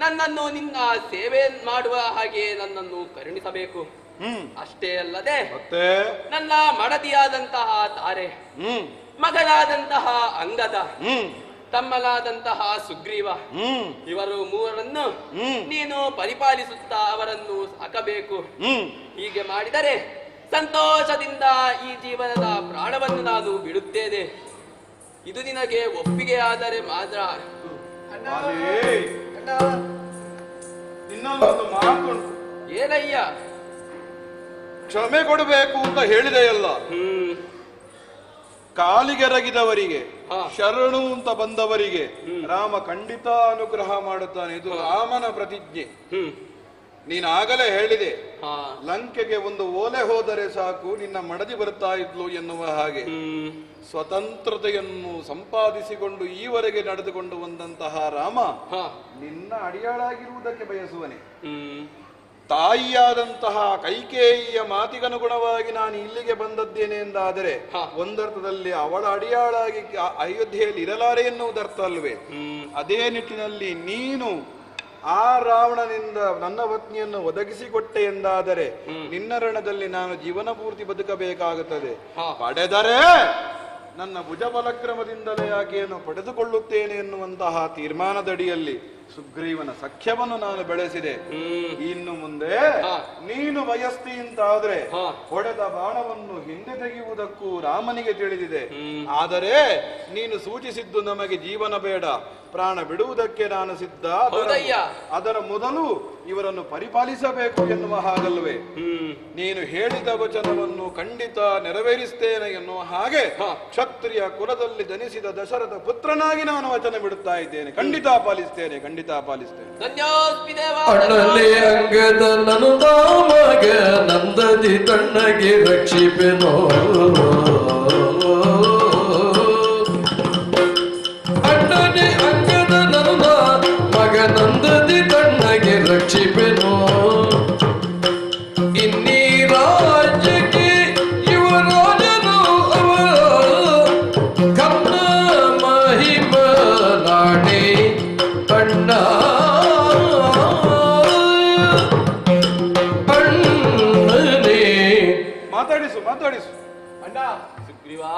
ನನ್ನನ್ನು ನಿನ್ನ ಸೇವೆ ಮಾಡುವ ಹಾಗೆ ನನ್ನನ್ನು ಕರುಣಿಸಬೇಕು. ಅಷ್ಟೇ ಅಲ್ಲದೆ ನನ್ನ ಮಡದಿಯಾದಂತಹ ತಾರೆ, ಮಗನಾದಂತಹ ಅಂಗದ, ತಮ್ಮನಾದಂತಹ ಸುಗ್ರೀವ, ಇವರು ಮೂವರನ್ನು ನೀನು ಪರಿಪಾಲಿಸುತ್ತಾ ಅವರನ್ನು ಸಾಕಬೇಕು. ಹೀಗೆ ಮಾಡಿದರೆ ಸಂತೋಷದಿಂದ ಈ ಜೀವನದ ಪ್ರಾಣವನ್ನು ನಾನು ಬಿಡುತ್ತೇನೆ. ಇದು ನಿನಗೆ ಒಪ್ಪಿಗೆ ಆದರೆ ಮಾತ್ರ. ಏನಯ್ಯ? ಕ್ಷಮೆ ಕೊಡಬೇಕು ಅಂತ ಹೇಳಿದೆಯಲ್ಲ. ಕಾಲಿಗೆರಗಿದವರಿಗೆ, ಶರಣು ಅಂತ ಬಂದವರಿಗೆ ರಾಮ ಖಂಡಿತ ಅನುಗ್ರಹ ಮಾಡುತ್ತಾನೆ. ಇದು ರಾಮನ ಪ್ರತಿಜ್ಞೆ. ನೀನಾಗಲೇ ಹೇಳಿದೆ, ಲಂಕೆಗೆ ಒಂದು ಓಲೆ ಹೋದರೆ ಸಾಕು ನಿನ್ನ ಮಡದಿ ಬರ್ತಾ ಇದ್ಲು ಎನ್ನುವ ಹಾಗೆ. ಸ್ವತಂತ್ರತೆಯನ್ನು ಸಂಪಾದಿಸಿಕೊಂಡು ಈವರೆಗೆ ನಡೆದುಕೊಂಡು ಬಂದಂತಹ ರಾಮ ನಿನ್ನ ಅಡಿಯಾಳಾಗಿರುವುದಕ್ಕೆ ಬಯಸುವನೆ. ತಾಯಿಯಾದಂತಹ ಕೈಕೇಯಿಯ ಮಾತಿಗನುಗುಣವಾಗಿ ನಾನು ಇಲ್ಲಿಗೆ ಬಂದದ್ದೇನೆ ಎಂದಾದರೆ ಒಂದರ್ಥದಲ್ಲಿ ಅವಳ ಅಡಿಯಾಳಾಗಿ ಅಯೋಧ್ಯೆಯಲ್ಲಿ ಇರಲಾರೆ ಎನ್ನುವುದರ್ಥ ಅಲ್ವೇ? ಅದೇ ನಿಟ್ಟಿನಲ್ಲಿ ನೀನು ಆ ರಾವಣನಿಂದ ನನ್ನ ಪತ್ನಿಯನ್ನು ಒದಗಿಸಿಕೊಟ್ಟೆ ಎಂದಾದರೆ ನಿನ್ನ ರಣದಲ್ಲಿ ನಾನು ಜೀವನ ಪೂರ್ತಿ ಬದುಕಬೇಕಾಗುತ್ತದೆ. ಪಡೆದರೆ ನನ್ನ ಭುಜಬಲಕ್ರಮದಿಂದಲೇ ಆಕೆಯನ್ನು ಪಡೆದುಕೊಳ್ಳುತ್ತೇನೆ ಎನ್ನುವಂತಹ ತೀರ್ಮಾನದಡಿಯಲ್ಲಿ ಸುಗ್ರೀವನ ಸಖ್ಯವನ್ನು ನಾನು ಬೆಳೆಸಿದೆ. ಇನ್ನು ಮುಂದೆ ನೀನು ಬಯಸ್ತಿ ಅಂತಾದ್ರೆ ಹೊಡೆದ ಬಾಣವನ್ನು ಹಿಂದೆ ತೆಗೆಯುವುದಕ್ಕೂ ರಾಮನಿಗೆ ತಿಳಿದಿದೆ. ಆದರೆ ನೀನು ಸೂಚಿಸಿದ್ದು ನಮಗೆ ಜೀವನ ಬೇಡ, ಪ್ರಾಣ ಬಿಡುವುದಕ್ಕೆ ನಾನು ಸಿದ್ಧ. ಅದರ ಮೊದಲು ಇವರನ್ನು ಪರಿಪಾಲಿಸಬೇಕು ಎನ್ನುವ ಹಾಗಲ್ವೇ? ನೀನು ಹೇಳಿದ ವಚನವನ್ನು ಖಂಡಿತ ನೆರವೇರಿಸ್ತೇನೆ ಎನ್ನುವ ಹಾಗೆ ಕ್ಷತ್ರಿಯ ಕುಲದಲ್ಲಿ ಜನಿಸಿದ ದಶರಥ ಪುತ್ರನಾಗಿ ನಾನು ವಚನ ಬಿಡುತ್ತಾ ಇದ್ದೇನೆ. ಖಂಡಿತ ಪಾಲಿಸ್ತೇನೆ, ಖಂಡಿತ ಪಾಲಿಸ್ತೇನೆ. ಅಣ್ಣನೇ ಅಂಗದ ನನುದ ಮಗ ನಂದದಿ ತಣ್ಣಗೆ ರಕ್ಷಿಪೆನೋ. ಅಣ್ಣನೇ ಅಂಗದ ನನುದ ಮಗ ನಂದದಿ ತಣ್ಣಗೆ ರಕ್ಷಿಪೆನೋ. ಇನ್ನೀ ರಾಜ್ಯಕ್ಕೆ ಯುವರಾಜನು ಕನ್ನ ಮಹಿಮ ನಾಡಿ ಅಣ್ಣ ಅಣ್ಣನೇ. ಮಾತಾಡಿಸು ಮಾತಾಡಿಸು. ಅಣ್ಣ, ಸುಗ್ರೀವಾ,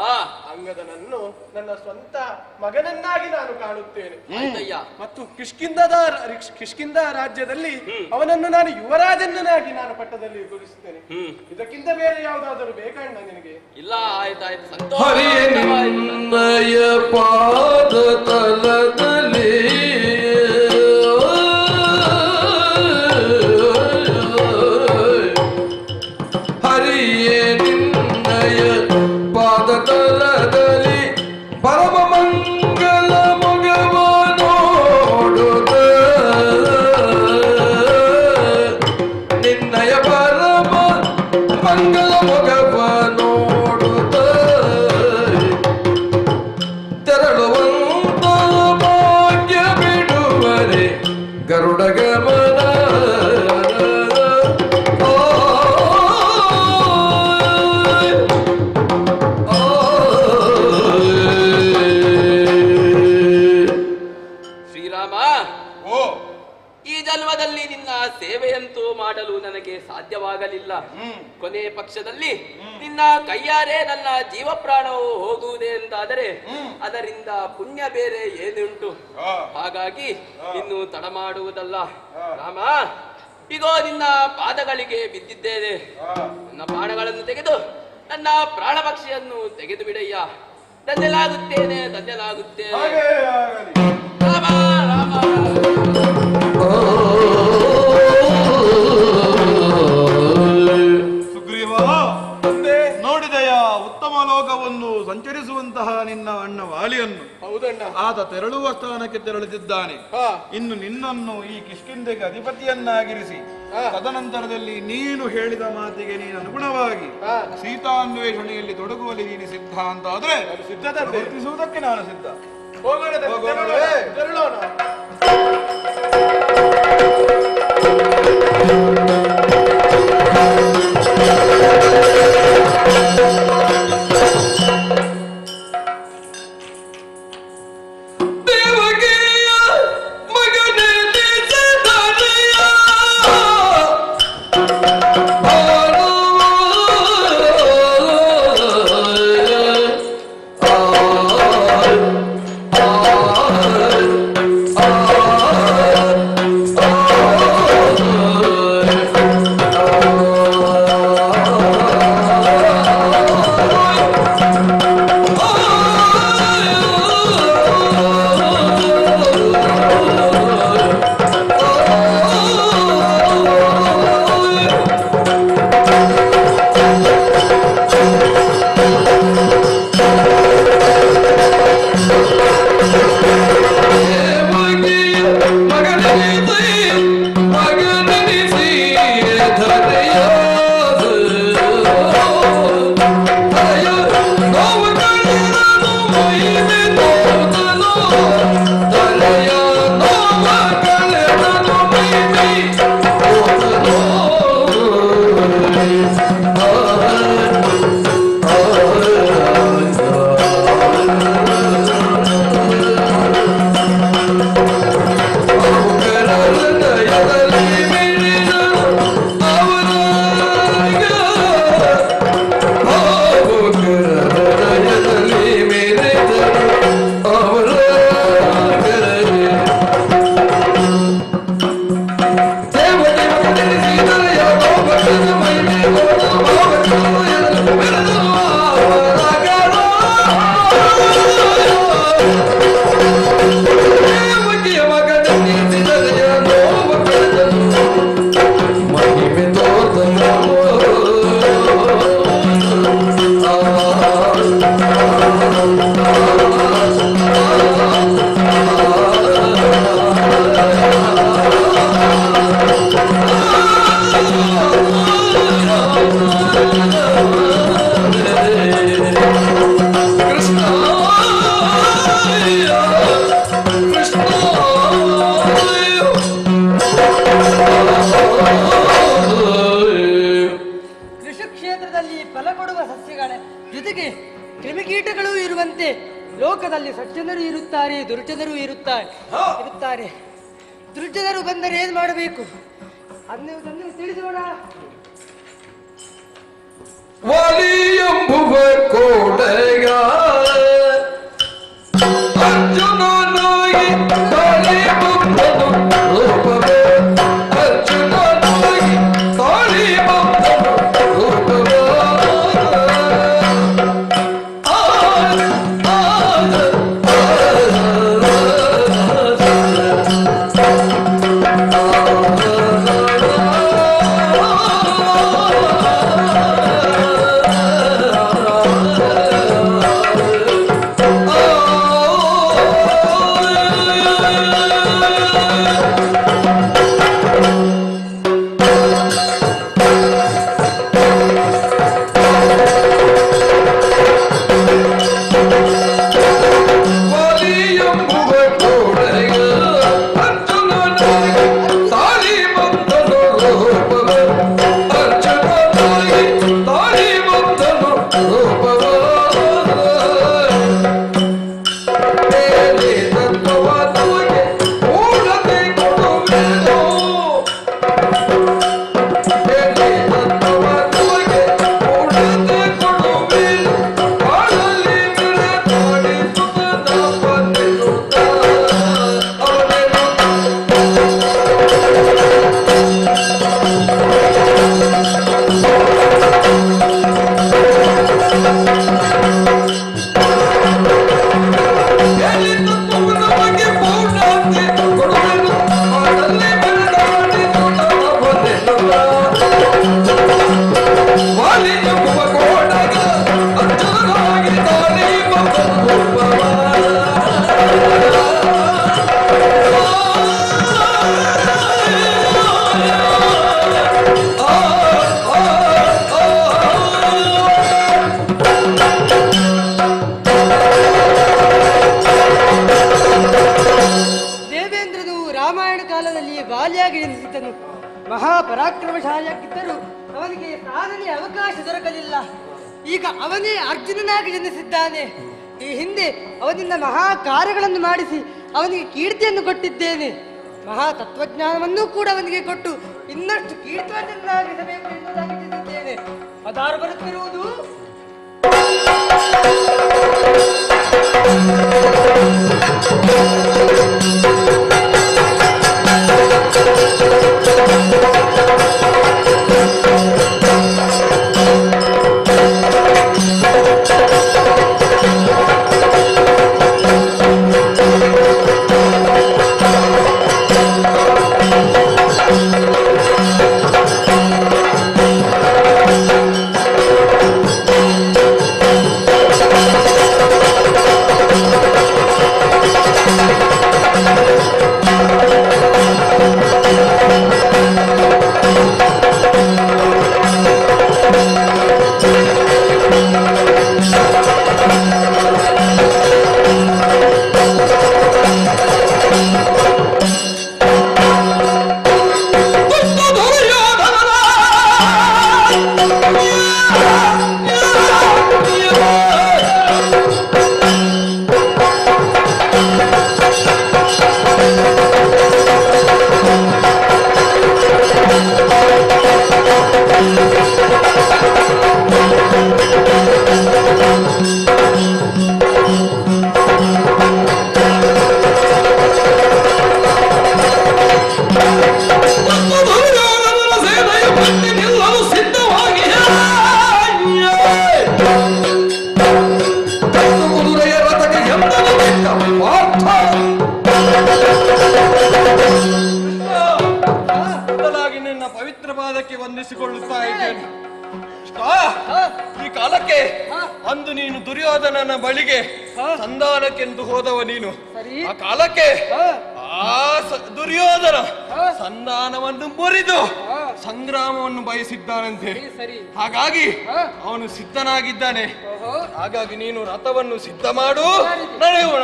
ಅಂಗದನನ್ನು ನನ್ನ ಸ್ವಂತ ಮಗನನ್ನಾಗಿ ನಾನು ಕಾಣುತ್ತೇನೆ. ಮತ್ತು ಕಿಷ್ಕಿಂದ ರಾಜ್ಯದಲ್ಲಿ ಅವನನ್ನು ನಾನು ಯುವರಾಜನಾಗಿ ನಾನು ಪಟ್ಟದಲ್ಲಿ ಕೂರಿಸುತ್ತೇನೆ. ಇದಕ್ಕಿಂತ ಬೇರೆ ಯಾವುದಾದರೂ ಬೇಕಣ್ಣ ನಿನಗೆ? ಇಲ್ಲ, ಆಯ್ತಾಯ್ತು, ಸಂತೋಷ. ಹರಿಯ ನಿನ್ನಯ ಪಾದ ತಲದಲ್ಲಿ ಹರಿಯೇ ನಿನ್ನಯ ಪಾದ ತಲದಲ್ಲಿ ಪರಮ ಮಂಗಲ ಮೊಗವ ನೋಡುತ್ತ ನಿನ್ನಯ ಪರಮ ಮಂಗಲ ಮೊಗವ ನೋಡುತ್ತ ತೆರಳುವ ಅಲ್ಲ. ಕೊನೆ ಪಕ್ಷದಲ್ಲಿ ನಿನ್ನ ಕೈಯಾರೆ ನನ್ನ ಜೀವ ಪ್ರಾಣವು ಹೋಗುವುದೇ ಅಂತಾದರೆ ಅದರಿಂದ ಪುಣ್ಯ ಬೇರೆ ಏನುಂಟು. ಹಾಗಾಗಿ ಇನ್ನು ತಡ ಮಾಡುವುದಲ್ಲ ರಾಮ. ಈಗ ನಿನ್ನ ಪಾದಗಳಿಗೆ ಬಿದ್ದಿದ್ದೇನೆ. ನನ್ನ ಪ್ರಾಣಗಳನ್ನು ತೆಗೆದು ನನ್ನ ಪ್ರಾಣ ಪಕ್ಷಿಯನ್ನು ತೆಗೆದು ಬಿಡಯ್ಯ. ಧನ್ಯನಾಗುತ್ತೇನೆ, ಧನ್ಯನಾಗುತ್ತೇನೆ. ರಾಮ ರಾಮ. ಸುಗ್ರೀವ, ನೋಡಿದೆಯ ಉತ್ತಮ ಲೋಕವನ್ನು ಸಂಚರಿಸುವಂತಹ ನಿನ್ನ ಅಣ್ಣ ವಾಲಿಯನ್ನು. ಹೌದಣ್ಣ. ಆತ ತೆರಳುವ ಸ್ಥಾನಕ್ಕೆ ತೆರಳುತ್ತಿದ್ದಾನೆ. ಇನ್ನು ನಿನ್ನನ್ನು ಈ ಕಿಷ್ಕಿಂಧೆಗೆ ಅಧಿಪತಿಯನ್ನಾಗಿರಿಸಿ ತದನಂತರದಲ್ಲಿ ನೀನು ಹೇಳಿದ ಮಾತಿಗೆ ನೀನು ಅನುಗುಣವಾಗಿ ಸೀತಾನ್ವೇಷಣೆಯಲ್ಲಿ ತೊಡಗುವಲ್ಲಿ ನೀನು ಸಿದ್ಧ ಅಂತ ಆದ್ರೆ ವರ್ತಿಸುವುದಕ್ಕೆ ನಾನು ಸಿದ್ಧ. ಹೋಗೋಣ. ತೆರಳೋಣ. ಲೋಕದಲ್ಲಿ ಸಜ್ಜನರು ಇರುತ್ತಾರೆ, ದುರ್ಜನರು ಇರುತ್ತಾರೆ. ದುರ್ಜನರು ಬಂದರೆ ಏನ್ ಮಾಡಬೇಕು ಅದನ್ನು ತಿಳಿಸೋಣ. ವಾಲಿಯಂಬುವ ಕೋಟೆಯ ಅರ್ಜುನನಾಗಿ ಕಾಳಿ ಬಂದನು ರೂಪವೇ, ಅರ್ಜುನನಾಗಿ ಕಾಳಿ ಬಂದನು ರೂಪವೇ. ಬಾಲಿಯಾಗಿ ಜನಿಸಿದ್ದನು. ಮಹಾಪರಾಕ್ರಮಶಾಲಿಯಾಗಿದ್ದರೂ ಅವನಿಗೆ ಸಾಧನೆಯ ಅವಕಾಶ ದೊರಕಲಿಲ್ಲ. ಈಗ ಅವನೇ ಅರ್ಜುನನಾಗಿ ಜನಿಸಿದ್ದಾನೆ. ಈ ಹಿಂದೆ ಅವನಿಂದ ಮಹಾ ಕಾರ್ಯಗಳನ್ನು ಮಾಡಿಸಿ ಅವನಿಗೆ ಕೀರ್ತಿಯನ್ನು ಕೊಟ್ಟಿದ್ದೇನೆ. ಮಹಾ ತತ್ವಜ್ಞಾನವನ್ನೂ ಕೂಡ ಅವನಿಗೆ ಕೊಟ್ಟು ಇನ್ನಷ್ಟು ಕೀರ್ತಿವಂತನಾಗಿಸಬೇಕು ಎನ್ನುವುದಾಗಿ ತಿಳಿದಿದ್ದೇನೆ. ಅದಾರು ಬರುತ್ತಿರುವುದು ವಂದಿಸಿಕೊಳ್ಳುತ್ತಾ ಇದ್ದೇನೆ. ಈ ಕಾಲಕ್ಕೆ ಅಂದು ನೀನು ದುರ್ಯೋಧನನ ಬಳಿಗೆ ಸಂಧಾನಕ್ಕೆಂದು ಹೋದವ ನೀನು. ಆ ಕಾಲಕ್ಕೆ ಆ ದುರ್ಯೋಧನ ಸಂಧಾನವನ್ನು ಮುರಿದು ಸಂಗ್ರಾಮವನ್ನು ಬಯಸಿದ್ದಾನಂತೆ. ಹಾಗಾಗಿ ಅವನು ಸಿದ್ಧನಾಗಿದ್ದಾನೆ. ಹಾಗಾಗಿ ನೀನು ರಥವನ್ನು ಸಿದ್ಧ ಮಾಡು, ನಡೆಯೋಣ.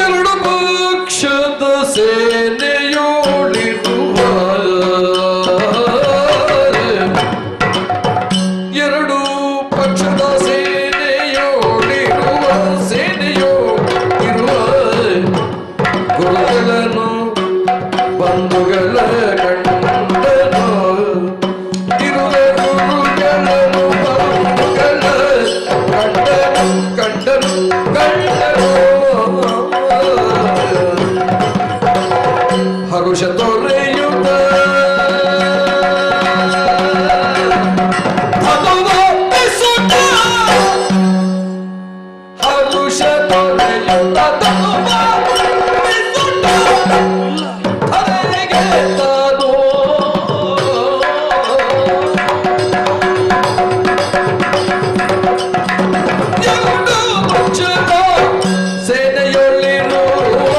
ಎರಡು ಪಕ್ಷದ ಸೇನೆಯೋಡಿರುವ ಎರಡು ಪಕ್ಷದ ಸೇನೆಯೋಡಿರುವ ಸೇನೆಯೋ ಇರುವ ಗುರುಗಳನ್ನು ಬಂಧುಗಳ ಕಂಡನು ಇರುವ ಗುರುಗಳನ್ನು ಬಂಧುಗಳ ಕಂಡನು ಹರುಷ ತೊರೆಯುತ್ತ ಹರುಷ ತೊರೆಯುತ್ತ ಹರೆಗೆ ತಾನು ಎರಡು ಪಕ್ಷದ ಸೇನೆಯೊಳ್ಳಿರುವ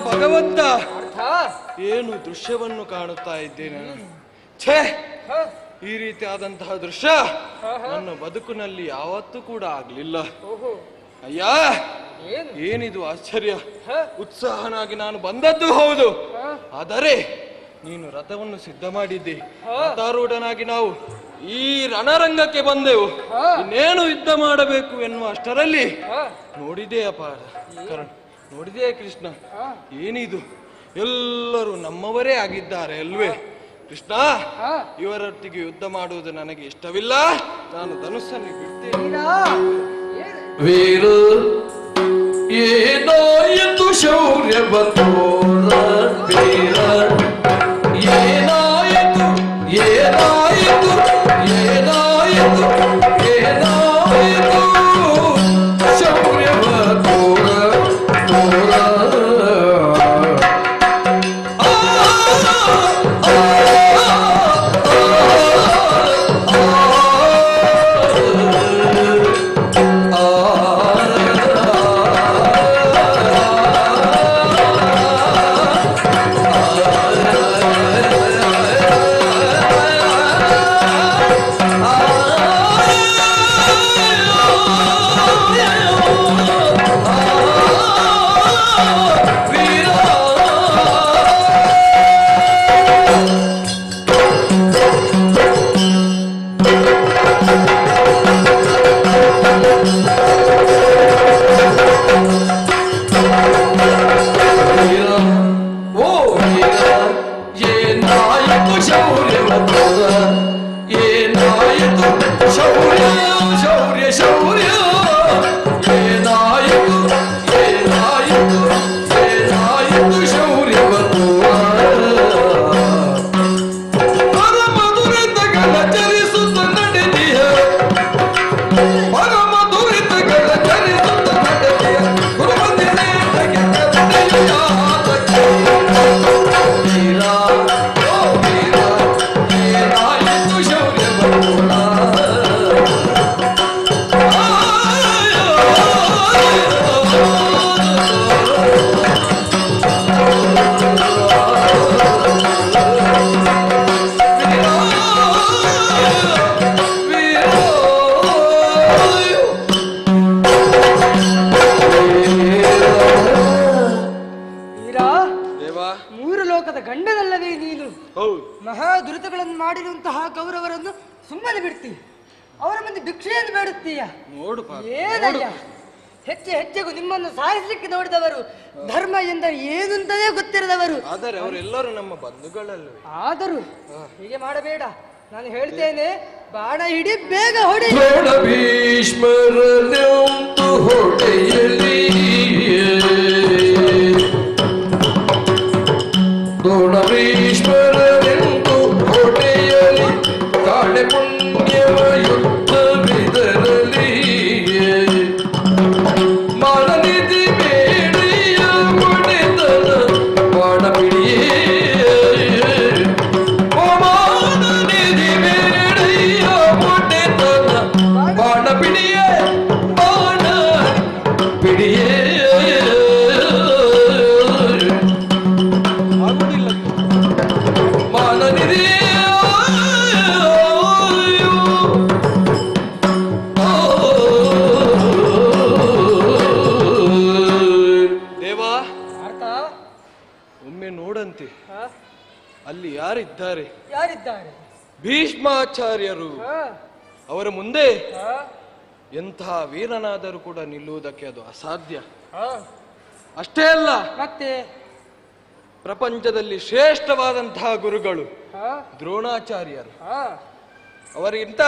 ಭಗವಂತ, ಏನು ದೃಶ್ಯವನ್ನು ಕಾಣುತ್ತಾ ಇದ್ದೇನೆ. ಛೇ, ಈ ರೀತಿಯಾದಂತಹ ದೃಶ್ಯ ನನ್ನ ಬದುಕಿನಲ್ಲಿ ಯಾವತ್ತೂ ಕೂಡ ಆಗ್ಲಿಲ್ಲ. ಅಯ್ಯ, ಏನಿದು ಆಶ್ಚರ್ಯ. ಉತ್ಸಾಹನಾಗಿ ನಾನು ಬಂದದ್ದು ಹೌದು, ಆದರೆ ನೀನು ರಥವನ್ನು ಸಿದ್ಧ ಮಾಡಿದ್ದಿ. ರಥಾರೂಢನಾಗಿ ನಾವು ಈ ರಣರಂಗಕ್ಕೆ ಬಂದೆವು. ಇನ್ನೇನು ಯುದ್ಧ ಮಾಡಬೇಕು ಎನ್ನುವ ಅಷ್ಟರಲ್ಲಿ ನೋಡಿದೆ ಅಪಾರ ಕರಣ್, ನೋಡಿದೆ ಕೃಷ್ಣ, ಏನಿದು, ಎಲ್ಲರೂ ನಮ್ಮವರೇ ಆಗಿದ್ದಾರೆ ಅಲ್ವೇ ಕೃಷ್ಣ. ಇವರೊಟ್ಟಿಗೆ ಯುದ್ಧ ಮಾಡುವುದು ನನಗೆ ಇಷ್ಟವಿಲ್ಲ. ನಾನು ಧನುಸ್ಸನ್ನು ಬಿಡ್ತೇನೆ. ವೀರ ಏನಾಯಿತು ಶೌರ್ಯವ ತೋರ ವೀರ ಏನಾಯಿತು ಏನಾಯಿತು ಏನಾಯಿತು ಏನಾಯಿತು ಶೌರ್ಯವ ತೋರ ತೋರ ಆಗಿರುವಂತಹ ಕೌರವರನ್ನು ಸುಮ್ಮನೆ ಬಿಡ್ತೀಯ, ಅವರ ಮುಂದೆ ಭಿಕ್ಷೆಯನ್ನು ಬೇಡುತ್ತೀಯ. ಏನಯ್ಯ, ಹೆಚ್ಚೆ ಹೆಚ್ಚೆಗೂ ನಿಮ್ಮನ್ನು ಸಾಯಿಸಲಿಕ್ಕೆ ನೋಡಿದವರು, ಧರ್ಮ ಎಂದರೆ ಏನು ಅಂತಲೇ ಗೊತ್ತಿರದವರು. ಆದರೆ ಅವರೆಲ್ಲರೂ ನಮ್ಮ ಬಂಧುಗಳಲ್ಲವೇ? ಆದರೂ ಹೀಗೆ ಮಾಡಬೇಡ, ನಾನು ಹೇಳ್ತೇನೆ, ಬಾಣ ಹಿಡಿ, ಬೇಗ ಹೊಡಿ. ಭೀಷ್ಮರನೆಂದು ಹೊಡೆಯಲಿ, ಭೀಷ್ಮರನೆಂದು ಹೊಡೆಯಲಿ, ಕಾಣೆ ಪುಣ್ಯವ ಯುದ್ಧವಿದರಲಿ, ಮಾನನಿಧಿ ಬೇಡಿಯ ಹೊಡೆದನ ಬಾಣ ಬಿಡಿಯೇ, ಮಾನನಿಧಿ ಬೇಡಿಯ ಹೊಡೆದನ ಬಾಣ ಬಿಡಿಯೇ, ಬಾಣ ಬಿಡಿಯೇ. ದೇವಾ, ಒಮ್ಮೆ ನೋಡಂತೆ, ಅಲ್ಲಿ ಯಾರಿದ್ದಾರೆ? ಯಾರಿದ್ದಾರೆ? ಭೀಷ್ಮಾಚಾರ್ಯರು. ಅವರ ಮುಂದೆ ಎಂತಹ ವೀರನಾದರೂ ಕೂಡ ನಿಲ್ಲುವುದಕ್ಕೆ ಅದು ಅಸಾಧ್ಯ. ಅಷ್ಟೇ ಅಲ್ಲ, ಮತ್ತೆ ಪ್ರಪಂಚದಲ್ಲಿ ಶ್ರೇಷ್ಠವಾದಂತಹ ಗುರುಗಳು ದ್ರೋಣಾಚಾರ್ಯರು. ಅವರಿಗಿಂತ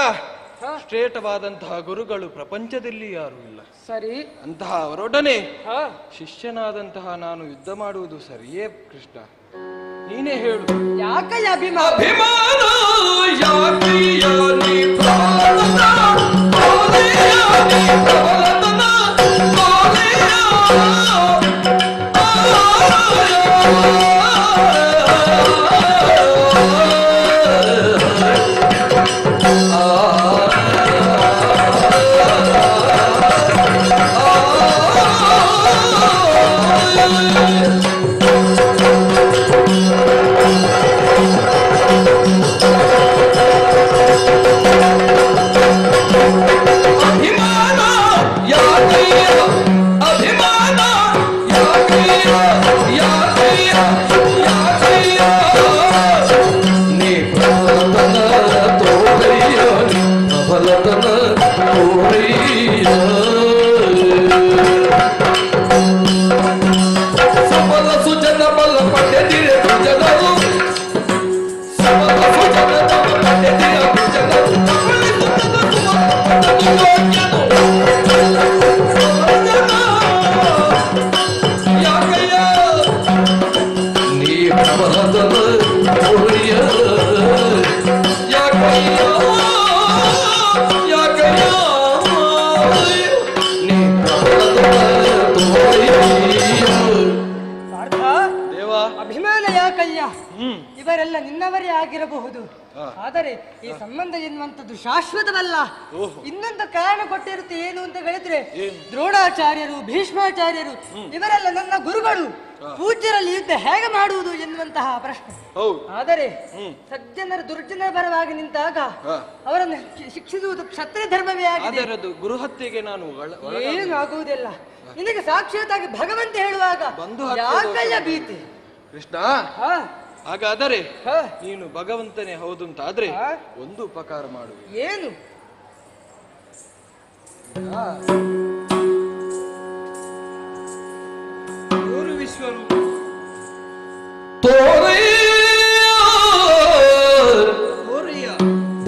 ಶ್ರೇಷ್ಠವಾದಂತಹ ಗುರುಗಳು ಪ್ರಪಂಚದಲ್ಲಿ ಯಾರು ಇಲ್ಲ. ಸರಿ, ಅಂತಹ ಅವರೊಡನೆ ಶಿಷ್ಯನಾದಂತಹ ನಾನು ಯುದ್ಧ ಮಾಡುವುದು ಸರಿಯೇ ಕೃಷ್ಣ? ನೀನೇ ಹೇಳು. ಯಾಕಯ್ಯ ಅಭಿಮಾನ? ಅಭಿಮಾನ ಯಾಕಯ್ಯ ನೀ ಪ್ರಬಲತನ, ಪ್ರಬಲೆಯ ನೀ ಪ್ರಬಲತನ, ಪ್ರಬಲೆಯ. ಅಭಿಮಾನ ಯಾಕಯ್ಯ, ಅಭಿಮಾನ ಯಾಕಯ್ಯ, ಯಾಕಯ್ಯ, ಯಾಕಯ್ಯ ನೀ ಪ್ರಬಲತನ ತೋರಯ್ಯ, ನೀ ಪ್ರಬಲತನ ತೋರಯ್ಯ. ಸಬಲ ಸುಜನ ಬಲ ಪಡೆದಿರೆ ಭುಜಗಳು, ಸಬಲ ಸುಜನ ಬಲ ಪಡೆದಿರೆ ಭುಜಗಳು, ಯಾಕಯ್ಯ ನೀ ಪ್ರಬಲತನ ತೋರಯ್ಯ, ಯಾಕಯ್ಯ, ಯಾಕಯ್ಯ ನೀ ಪ್ರಬಲತನ ತೋರಯ್ಯ. ಪಾರ್ಥ, ದೇವಾ, ಅಭಿಮಾನ ಯಾಕಯ್ಯ? ಇವರೆಲ್ಲ ನಿನ್ನವರೇ ಆಗಿರಬಹುದು, ಆದರೆ ಈ ಸಂಬಂಧ ಎನ್ನುವಂಥದ್ದು ಶಾಶ್ವತವಲ್ಲ. ಇನ್ನೊಂದು ಕಾರಣ ಕೊಟ್ಟಿರುತ್ತೆ. ಏನು ಅಂತ ಹೇಳಿದ್ರೆ, ದ್ರೋಣಾಚಾರ್ಯರು, ಭೀಷ್ಮಾಚಾರ್ಯರು ಇವರೆಲ್ಲ ನನ್ನ ಗುರುಗಳು. ಪೂಜ್ಯರಲ್ಲಿ ಯುದ್ಧ ಹೇಗೆ ಮಾಡುವುದು ಎನ್ನುವಂತಹ ಪ್ರಶ್ನೆ. ಆದರೆ ಸಜ್ಜನರ ದುರ್ಜನರ ಪರವಾಗಿ ನಿಂತಾಗ ಅವರನ್ನು ಶಿಕ್ಷಿಸುವುದು ಕ್ಷತ್ರಿಯ ಧರ್ಮವೇ ಆಗಿದೆ. ಗುರು ಹತ್ಯೆಗೆ ನಾನು ಏನು ಆಗುವುದಿಲ್ಲ. ನಿನಗೆ ಸಾಕ್ಷಾತ್ತಾಗಿ ಭಗವಂತ ಹೇಳುವಾಗ ಯಾಕಯ್ಯ ಭೀತಿ? ಕೃಷ್ಣ, ಹಾಗಾದರೆ ನೀನು ಭಗವಂತನೇ ಹೌದು ಅಂತ ಆದ್ರೆ ಒಂದು ಉಪಕಾರ ಮಾಡು. ಏನು? ವಿಶ್ವರೂಪ ತೋರಯ್ಯ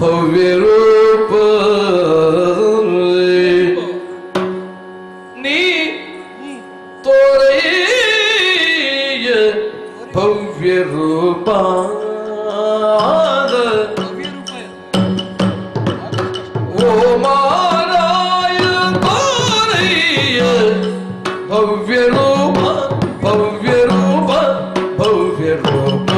ಭವ್ಯ ರೂಪ, ನೀ ತೋರಯ್ಯ ಭವ್ಯ ರೂಪ, ಓ ಮಾರಾಯ ತೋರಯ್ಯ ಭವ್ಯ ರೂಪ, ಭವ್ಯ ರೂಪ, ಭವ್ಯ ರೂಪ.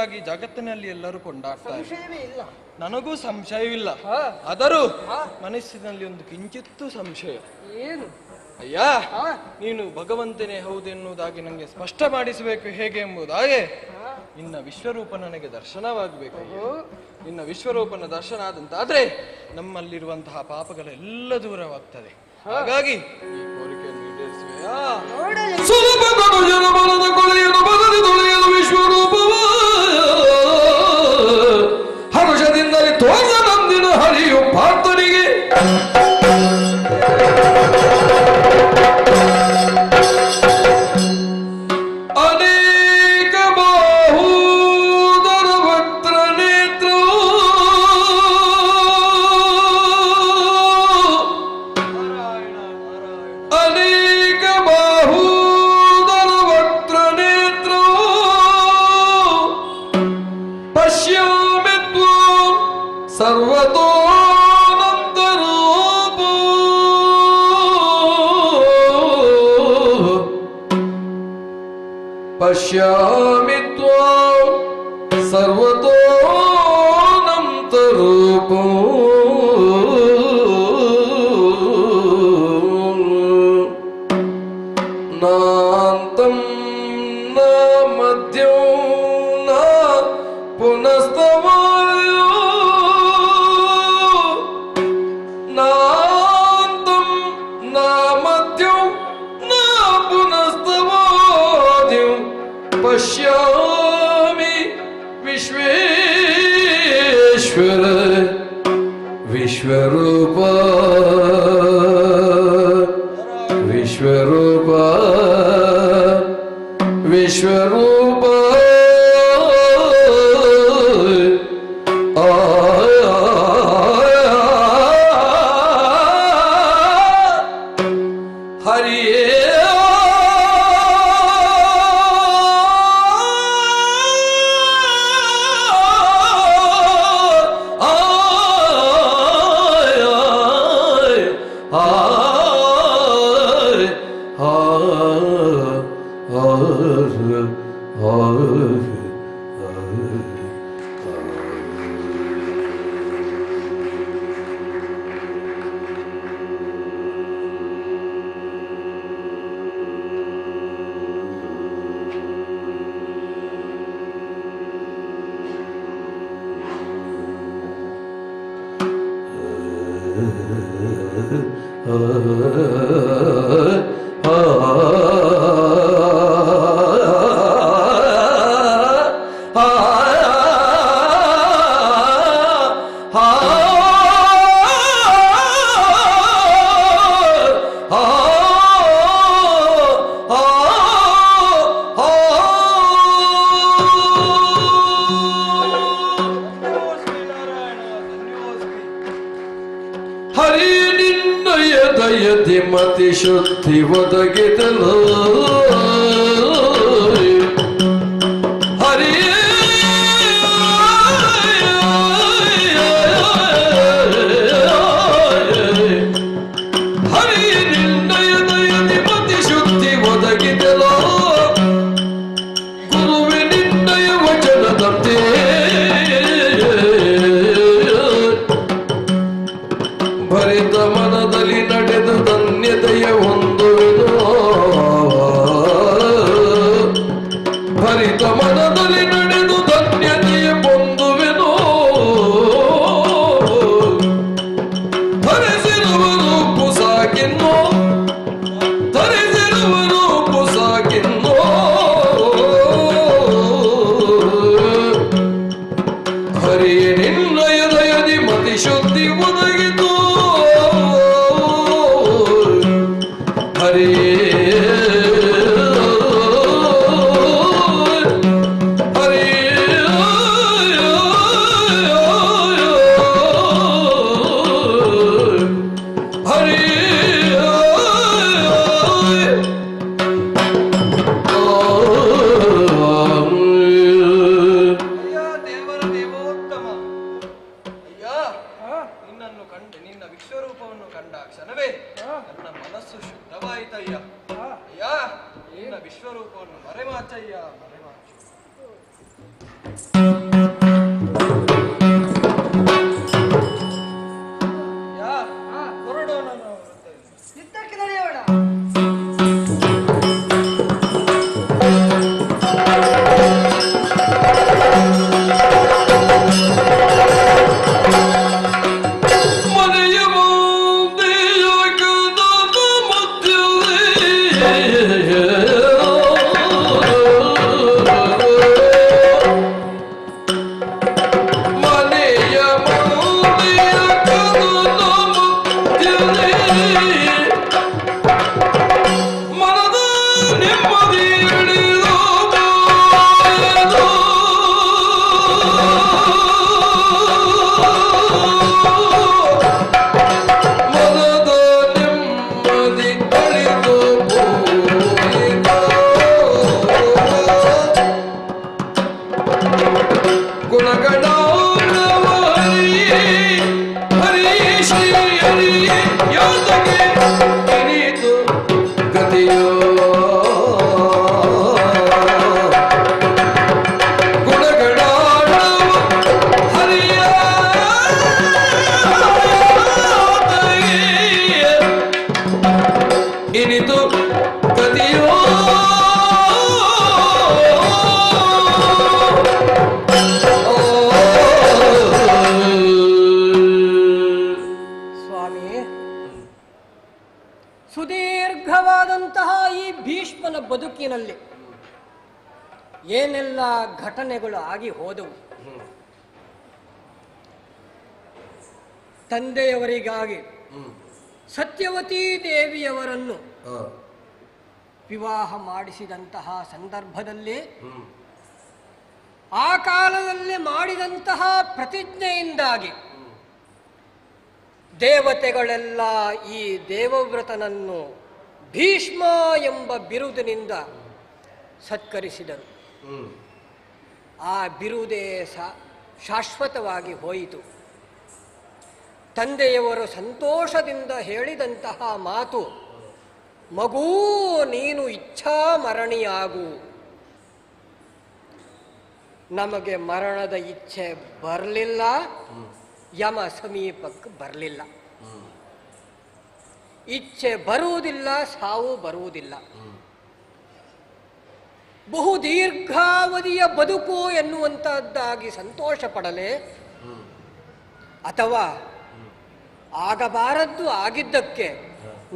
ಎಂಬುದಾಗಿ ಜಗತ್ತಿನಲ್ಲಿ ಎಲ್ಲರೂ ಕೊಂಡಾಡ್ತಾರೆ. ಸಂಶಯವೇ ಇಲ್ಲ. ನನಗೂ ಸಂಶಯವಿಲ್ಲ. ಆದರೂ ಮನಸ್ಸಿನಲ್ಲಿ ಒಂದು ಕಿಂಚಿತ್ತು ಸಂಶಯ. ಏನು? ಅಯ್ಯ, ನೀನು ಭಗವಂತನೇ ಹೌದೆನ್ನುವುದಾಗಿ ನನಗೆ ಸ್ಪಷ್ಟ ಮಾಡಿಸಬೇಕು ಹೇಗೆ ಎಂಬುದಾಗೆ ನಿನ್ನ ವಿಶ್ವರೂಪ ನನಗೆ ದರ್ಶನವಾಗಬೇಕು. ನಿನ್ನ ವಿಶ್ವರೂಪನ ದರ್ಶನ ಆದಂತಾದ್ರೆ ನಮ್ಮಲ್ಲಿರುವಂತಹ ಪಾಪಗಳೆಲ್ಲ ದೂರವಾಗ್ತದೆ. ಹಾಗಾಗಿ ಈ ಕೋರಿಕೆಯನ್ನು ಈಡೇರಿಸುವೆಯಾ? ಸುಲಭ ಜನಬಲದ ಕೊಳೆಯನ್ನು ಬದಲಿ ತೊಳೆಯಲು ವಿಶ್ವರೂಪವ ಹರ್ಷದಿಂದಲೇ ತೋರ ನಂದಿನ ಹರಿಯು ಪಾರ್ಥನಿಗೆ ಅನೇಕ ಬಾಹೂದರ ವಕ್ರ ನೇತ್ರ ಅನೇಕ ಬಾಹೂದರ ವಕ್ರ ನೇತ್ರ ಪಶ್ಯಾಮಿ ತ್ವಾಂ ಸರ್ವತೋನಂತರೂಪ ಪಶ್ಯಾಮಿ ತ್ವಾಂ ಸರ್ವತೋನಂತರೂಪ ನಾಂತಂ ನ ಮಧ್ಯಂ ನ ಪುನಸ್ತವಾಯೋ ನಾಂತಂ ನ ಮಧ್ಯಂ ನ ಪುನಸ್ತವಾದ್ಯಂ ಪಶ್ಯಾಮಿ ವಿಶ್ವೇಶ್ವರ ವಿಶ್ವರೂಪ ವಿಶ್ವರೂಪ ವಿಶ್ವರೂಪ ಹರಿಯೇ ಹರಿ ನಿನ್ನಯ ದಯದಿ ಮತಿ ಶುದ್ಧಿ ಒದಗಿದಲು ಹರಿಯೇ ಹರಿ ನಿನ್ನಯ ದಯದಿ ಮತಿ ಶುದ್ಧಿ ಒದಗಿದಲು ಗುರುವೆ ನಿನ್ನಯ ವಚನದಂತೆ ಭರಿತ ಮನದಲ್ಲಿ ನಡೆದು ಧನ್ಯತೆಯ ಹೊಂದುವೆನು ಭರಿತ ಮನದಲ್ಲಿ ನಡೆದು ಧನ್ಯತೆಯ ಹೊಂದುವೆನು ಧರಿಸಿರುವರು ಪುಸಾಕಿನ್ನೋ ಧರಿಸಿರುವರು ಪುಸಾಕಿನ್ನೋ ಹರಿಯೇ ನಿನ್ನಯ ದಯದಿ ಮತಿ ಶುದ್ಧಿ ಒದಗಿತು ಹರಿಯೇ ವಿಶ್ವರೂಪವನ್ನು ಕಂಡ ಕ್ಷಣವೇ ನನ್ನ ಮನಸ್ಸು ಶುದ್ಧವಾಯಿತಯ್ಯ. ಅಯ್ಯ ನಿನ್ನ ವಿಶ್ವರೂಪವನ್ನು ಮರೆಮಾಚಯ್ಯ ಮರೆಮಾಚು. ಹೊರಡೋಣ ನಾವು. ಯುದ್ಧಕ್ಕೆ ನಡೆಯೋಣ. ಮನೆಯ ಮುಂದೆಯ ಕದದ ಮನೆಯ ಮುಂದೆಯ ಕದದ ಮನದ ನೆಮ್ಮದಿ ಹಿಡಿದು ಮನದ ನೆಮ್ಮದಿ ಕಳೆದು ಗುಣಗಳ ಹರಿ ಶ್ರೀ ಹರಿ ಯಾದಗೆ ಇನಿತು ಗತಿಯೋ ಗುಣಗಳ ಹರಿಯ ಇನಿತು ಗತಿಯೋ ಸ್ವಾಮಿ, ಸುದೀರ್ಘವಾದಂತಹ ಈ ಭೀಷ್ಮನ ಬದುಕಿನಲ್ಲಿ ಏನೆಲ್ಲ ಘಟನೆಗಳು ಆಗಿ ಹೋದವು. ತಂದೆಯವರಿಗಾಗಿ ಸತ್ಯವತೀ ದೇವಿಯವರನ್ನು ವಿವಾಹ ಮಾಡಿಸಿದಂತಹ ಸಂದರ್ಭದಲ್ಲಿ ಆ ಕಾಲದಲ್ಲಿ ಮಾಡಿದಂತಹ ಪ್ರತಿಜ್ಞೆಯಿಂದಾಗಿ ದೇವತೆಗಳೆಲ್ಲ ಈ ದೇವವ್ರತನನ್ನು ಭೀಷ್ಮ ಎಂಬ ಬಿರುದಿನಿಂದ ಸತ್ಕರಿಸಿದರು. ಆ ಬಿರುದೇ ಶಾಶ್ವತವಾಗಿ ಹೋಯಿತು. ತಂದೆಯವರು ಸಂತೋಷದಿಂದ ಹೇಳಿದಂತಹ ಮಾತು, ಮಗೂ ನೀನು ಇಚ್ಛಾಮರಣಿಯಾಗು. ನಮಗೆ ಮರಣದ ಇಚ್ಛೆ ಬರಲಿಲ್ಲ, ಯಮ ಸಮೀಪಕ್ಕೆ ಬರಲಿಲ್ಲ. ಇಚ್ಛೆ ಬರುವುದಿಲ್ಲ, ಸಾವು ಬರುವುದಿಲ್ಲ. ಬಹು ದೀರ್ಘಾವಧಿಯ ಬದುಕು ಎನ್ನುವಂತಹದ್ದಾಗಿ ಸಂತೋಷ ಪಡಲೆ, ಅಥವಾ ಆಗಬಾರದ್ದು ಆಗಿದ್ದಕ್ಕೆ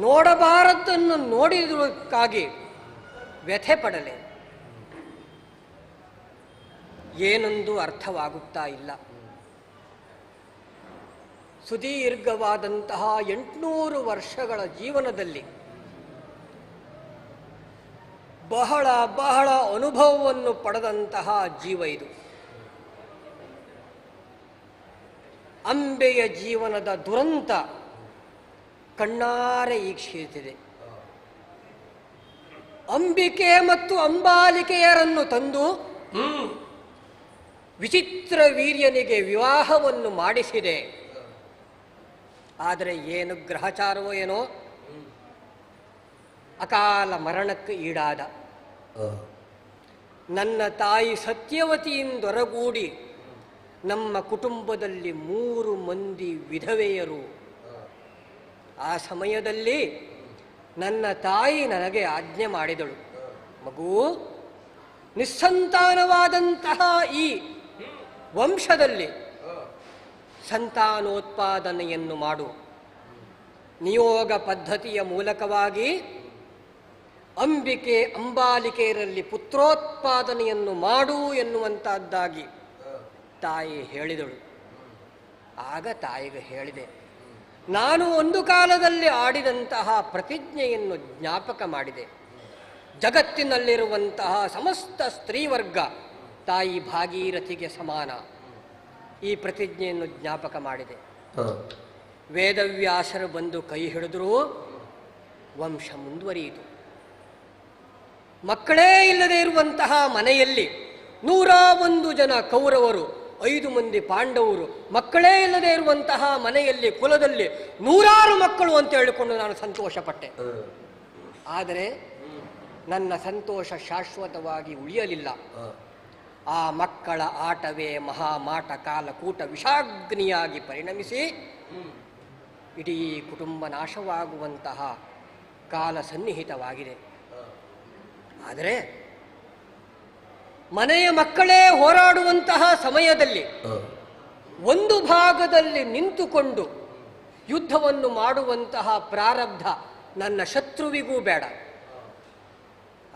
ನೋಡಬಾರದ್ದನ್ನು ನೋಡಿದಕ್ಕಾಗಿ ವ್ಯಥೆ ಪಡಲೆ, ಏನೊಂದು ಅರ್ಥವಾಗುತ್ತಾ ಇಲ್ಲ. ಸುದೀರ್ಘವಾದಂತಹ 800 ವರ್ಷಗಳ ಜೀವನದಲ್ಲಿ ಬಹಳ ಬಹಳ ಅನುಭವವನ್ನು ಪಡೆದಂತಹ ಜೀವ ಇದು. ಅಂಬೆಯ ಜೀವನದ ದುರಂತ ಕಣ್ಣಾರೆ ಈಕ್ಷಿಸುತ್ತಿದೆ. ಅಂಬಿಕೆ ಮತ್ತು ಅಂಬಾಲಿಕೆಯರನ್ನು ತಂದು ವಿಚಿತ್ರ ವೀರ್ಯನಿಗೆ ವಿವಾಹವನ್ನು ಮಾಡಿಸಿದೆ. ಆದರೆ ಏನು ಗ್ರಹಚಾರವೋ ಏನೋ, ಅಕಾಲ ಮರಣಕ್ಕೆ ಈಡಾದ. ನನ್ನ ತಾಯಿ ಸತ್ಯವತಿಯಿಂದೊರಗೂಡಿ ನಮ್ಮ ಕುಟುಂಬದಲ್ಲಿ 3 ಮಂದಿ ವಿಧವೆಯರು. ಆ ಸಮಯದಲ್ಲಿ ನನ್ನ ತಾಯಿ ನನಗೆ ಆಜ್ಞೆ ಮಾಡಿದಳು, ಮಗು, ನಿಸ್ಸಂತಾನವಾದಂತಹ ಈ ವಂಶದಲ್ಲಿ ಸಂತಾನೋತ್ಪಾದನೆಯನ್ನು ಮಾಡು. ನಿಯೋಗ ಪದ್ಧತಿಯ ಮೂಲಕವಾಗಿ ಅಂಬಿಕೆ ಅಂಬಾಲಿಕೆಯರಲ್ಲಿ ಪುತ್ರೋತ್ಪಾದನೆಯನ್ನು ಮಾಡು ಎನ್ನುವಂತಹದ್ದಾಗಿ ತಾಯಿ ಹೇಳಿದಳು. ಆಗ ತಾಯಿಗೆ ಹೇಳಿದೆ, ನಾನು ಒಂದು ಕಾಲದಲ್ಲಿ ಆಡಿದಂತಹ ಪ್ರತಿಜ್ಞೆಯನ್ನು ಜ್ಞಾಪಕ ಮಾಡಿದೆ. ಜಗತ್ತಿನಲ್ಲಿರುವಂತಹ ಸಮಸ್ತ ಸ್ತ್ರೀವರ್ಗ ತಾಯಿ ಭಾಗೀರಥಿಗೆ ಸಮಾನ. ಈ ಪ್ರತಿಜ್ಞೆಯನ್ನು ಜ್ಞಾಪಕ ಮಾಡಿದೆ. ವೇದವ್ಯಾಸರು ಬಂದು ಕೈ ಹಿಡಿದರೂ ವಂಶ ಮುಂದುವರಿಯಿತು. ಮಕ್ಕಳೇ ಇಲ್ಲದೆ ಇರುವಂತಹ ಮನೆಯಲ್ಲಿ 101 ಜನ ಕೌರವರು, 5 ಮಂದಿ ಪಾಂಡವರು, ಮಕ್ಕಳೇ ಇಲ್ಲದೆ ಇರುವಂತಹ ಮನೆಯಲ್ಲಿ ಕುಲದಲ್ಲಿ 100 ಮಕ್ಕಳು ಅಂತ ಹೇಳಿಕೊಂಡು ನಾನು ಸಂತೋಷಪಟ್ಟೆ. ಆದರೆ ನನ್ನ ಸಂತೋಷ ಶಾಶ್ವತವಾಗಿ ಉಳಿಯಲಿಲ್ಲ. ಆ ಮಕ್ಕಳ ಆಟವೇ ಮಹಾಮಾಟ ಕಾಲಕೂಟ ವಿಷಾಗ್ನಿಯಾಗಿ ಪರಿಣಮಿಸಿ ಇಡೀ ಕುಟುಂಬ ನಾಶವಾಗುವಂತಹ ಕಾಲ ಸನ್ನಿಹಿತವಾಗಿದೆ. ಆದರೆ ಮನೆಯ ಮಕ್ಕಳೇ ಹೋರಾಡುವಂತಹ ಸಮಯದಲ್ಲಿ ಒಂದು ಭಾಗದಲ್ಲಿ ನಿಂತುಕೊಂಡು ಯುದ್ಧವನ್ನು ಮಾಡುವಂತಹ ಪ್ರಾರಬ್ಧ ನನ್ನ ಶತ್ರುವಿಗೂ ಬೇಡ.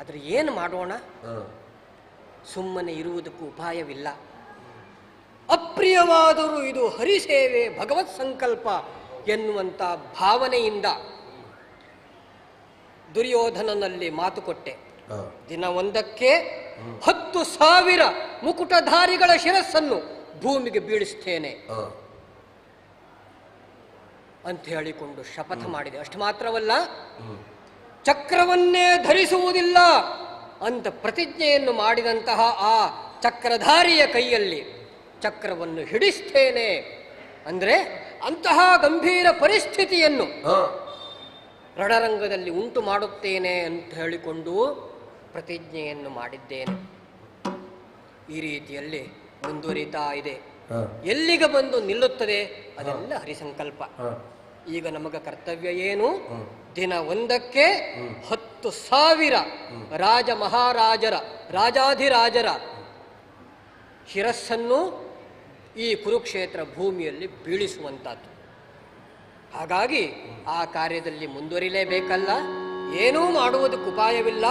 ಆದರೆ ಏನು ಮಾಡೋಣ? ಸುಮ್ಮನೆ ಇರುವುದಕ್ಕೂ ಉಪಾಯವಿಲ್ಲ. ಅಪ್ರಿಯವಾದರೂ ಇದು ಹರಿಸೇವೆ ಭಗವತ್ ಸಂಕಲ್ಪ ಎನ್ನುವಂಥ ಭಾವನೆಯಿಂದ ದುರ್ಯೋಧನನಲ್ಲಿ ಮಾತುಕೊಟ್ಟೆ. ದಿನವೊಂದಕ್ಕೆ 10,000 ಮುಕುಟಧಾರಿಗಳ ಶಿರಸ್ಸನ್ನು ಭೂಮಿಗೆ ಬೀಳಿಸ್ತೇನೆ ಅಂತ ಹೇಳಿಕೊಂಡು ಶಪಥ ಮಾಡಿದೆ. ಅಷ್ಟು ಮಾತ್ರವಲ್ಲ, ಚಕ್ರವನ್ನೇ ಧರಿಸುವುದಿಲ್ಲ ಅಂತ ಪ್ರತಿಜ್ಞೆಯನ್ನು ಮಾಡಿದಂತಹ ಆ ಚಕ್ರಧಾರಿಯ ಕೈಯಲ್ಲಿ ಚಕ್ರವನ್ನು ಹಿಡಿಸ್ತೇನೆ ಅಂದರೆ ಅಂತಹ ಗಂಭೀರ ಪರಿಸ್ಥಿತಿಯನ್ನು ರಣರಂಗದಲ್ಲಿ ಉಂಟು ಮಾಡುತ್ತೇನೆ ಅಂತ ಹೇಳಿಕೊಂಡು ಪ್ರತಿಜ್ಞೆಯನ್ನು ಮಾಡಿದ್ದೇನೆ. ಈ ರೀತಿಯಲ್ಲಿ ಮುಂದುವರಿತಾ ಇದೆ. ಎಲ್ಲಿಗೆ ಬಂದು ನಿಲ್ಲುತ್ತದೆ ಅದೆಲ್ಲ ಹರಿಸಂಕಲ್ಪ. ಈಗ ನಮಗ ಕರ್ತವ್ಯ ಏನು? ದಿನ ಒಂದಕ್ಕೆ 10,000 ರಾಜ ಮಹಾರಾಜರ ರಾಜಾಧಿರಾಜರ ಶಿರಸ್ಸನ್ನು ಈ ಕುರುಕ್ಷೇತ್ರ ಭೂಮಿಯಲ್ಲಿ ಬೀಳಿಸುವಂಥದ್ದು. ಹಾಗಾಗಿ ಆ ಕಾರ್ಯದಲ್ಲಿ ಮುಂದುವರಿಲೇಬೇಕಲ್ಲ. ಏನೂ ಮಾಡುವುದಕ್ಕೆ ಉಪಾಯವಿಲ್ಲ.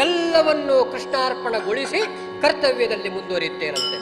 ಎಲ್ಲವನ್ನೂ ಕೃಷ್ಣಾರ್ಪಣಗೊಳಿಸಿ ಕರ್ತವ್ಯದಲ್ಲಿ ಮುಂದುವರಿಯುತ್ತೇರಂತೆ.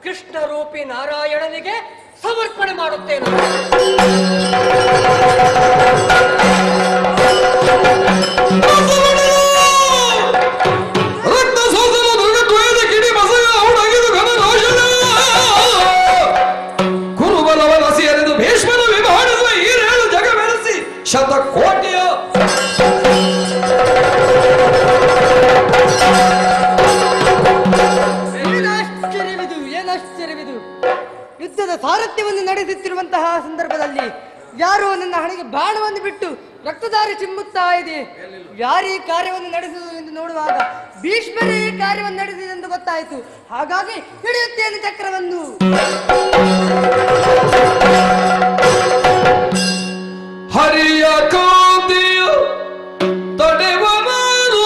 ಕೃಷ್ಣ ರೂಪಿ ನಾರಾಯಣನಿಗೆ ಸಮರ್ಪಣೆ ಮಾಡುತ್ತೇನೆ. ಕುರುಬಲವಲಸಿಯರೆದು ಭೀಷ್ಮನ ವಿಭಾಡಿಸುವ ಈರೇಳು ಜಗ ಬೆರೆಸಿ ಶತಕೋಟಿಯ ಯುದ್ಧದ ಸಾರಥ್ಯವನ್ನು ನಡೆಸುತ್ತಿರುವಂತಹ ಸಂದರ್ಭದಲ್ಲಿ ಯಾರೋ ನನ್ನ ಹಣೆಗೆ ಬಾಣವನ್ನು ಬಿಟ್ಟು ರಕ್ತಧಾರೆ ಚಿಮ್ಮುತ್ತಾ ಇದೆ. ಯಾರೀ ಕಾರ್ಯವನ್ನು ನಡೆಸುವುದು ಎಂದು ನೋಡುವಾಗ ಭೀಷ್ಮರೇ ಕಾರ್ಯವನ್ನು ನಡೆಸಿದೆ ಎಂದು ಗೊತ್ತಾಯಿತು. ಹಾಗಾಗಿ ಹಿಡಿಯುತ್ತೇನೆ ಚಕ್ರವನ್ನು. ಹರಿಯ ಕಾಂತಿಯ ತಡೆವನಾರು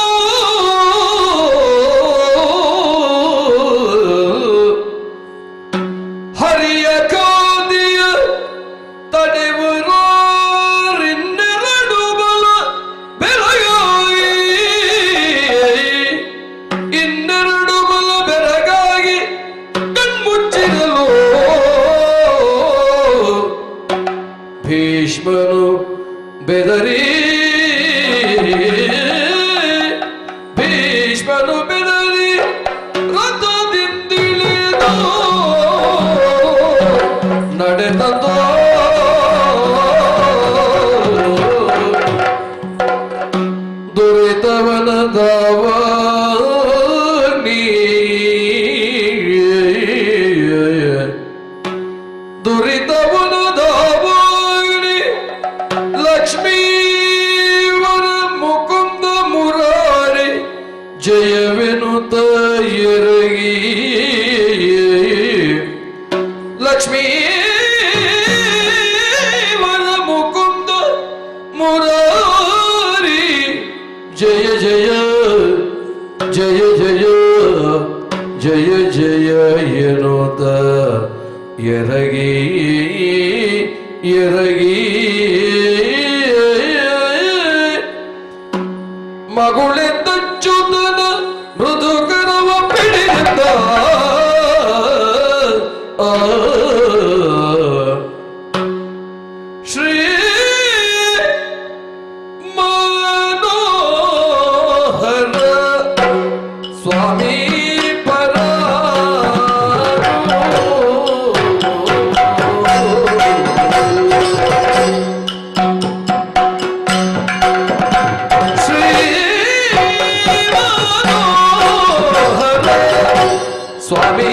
ಹರಿಯ ಕಾಂತಿಯ ತಡೆವರಾರಿನ್ನೆರಡು ಬಲ ಬೆರಗಾಗಿ ಇನ್ನೆರಡು ಬಲ ಬೆರಗಾಗಿ ಕಣ್ಮುಚ್ಚಿರಲು ಭೀಷ್ಮನು ಬೆದರಿ ಭೀಷ್ಮನು ಬೆದರಿ ರಥದಿಂದಿಳಿದು ನಡೆದೋ ದುರಿತವನ ದಾವಾಗ್ನಿ ದುರಿತವನ ದಾವಾಗ್ನಿ ಲಕ್ಷ್ಮೀವರ ಮುಕುಂದ ಮುರಾರಿ ಜಯವೆನುತ ಎರಗಿ ಲಕ್ಷ್ಮೀವರ ಮುಕುಂದ ಮುರಾರಿ ಜಯ ಜಯ ಜಯ ಜಯ ಜಯ ಜಯ ಎನ್ನುತ್ತ ಎರಗಿ ಎರಗಿ ಮಗುಳೆಂದಚ್ಚುತನ ಮೃದುಕರವ ಪಿಡಿದ ಶ್ರೀ ಮನೋಹರ ಸ್ವಾಮಿ Swami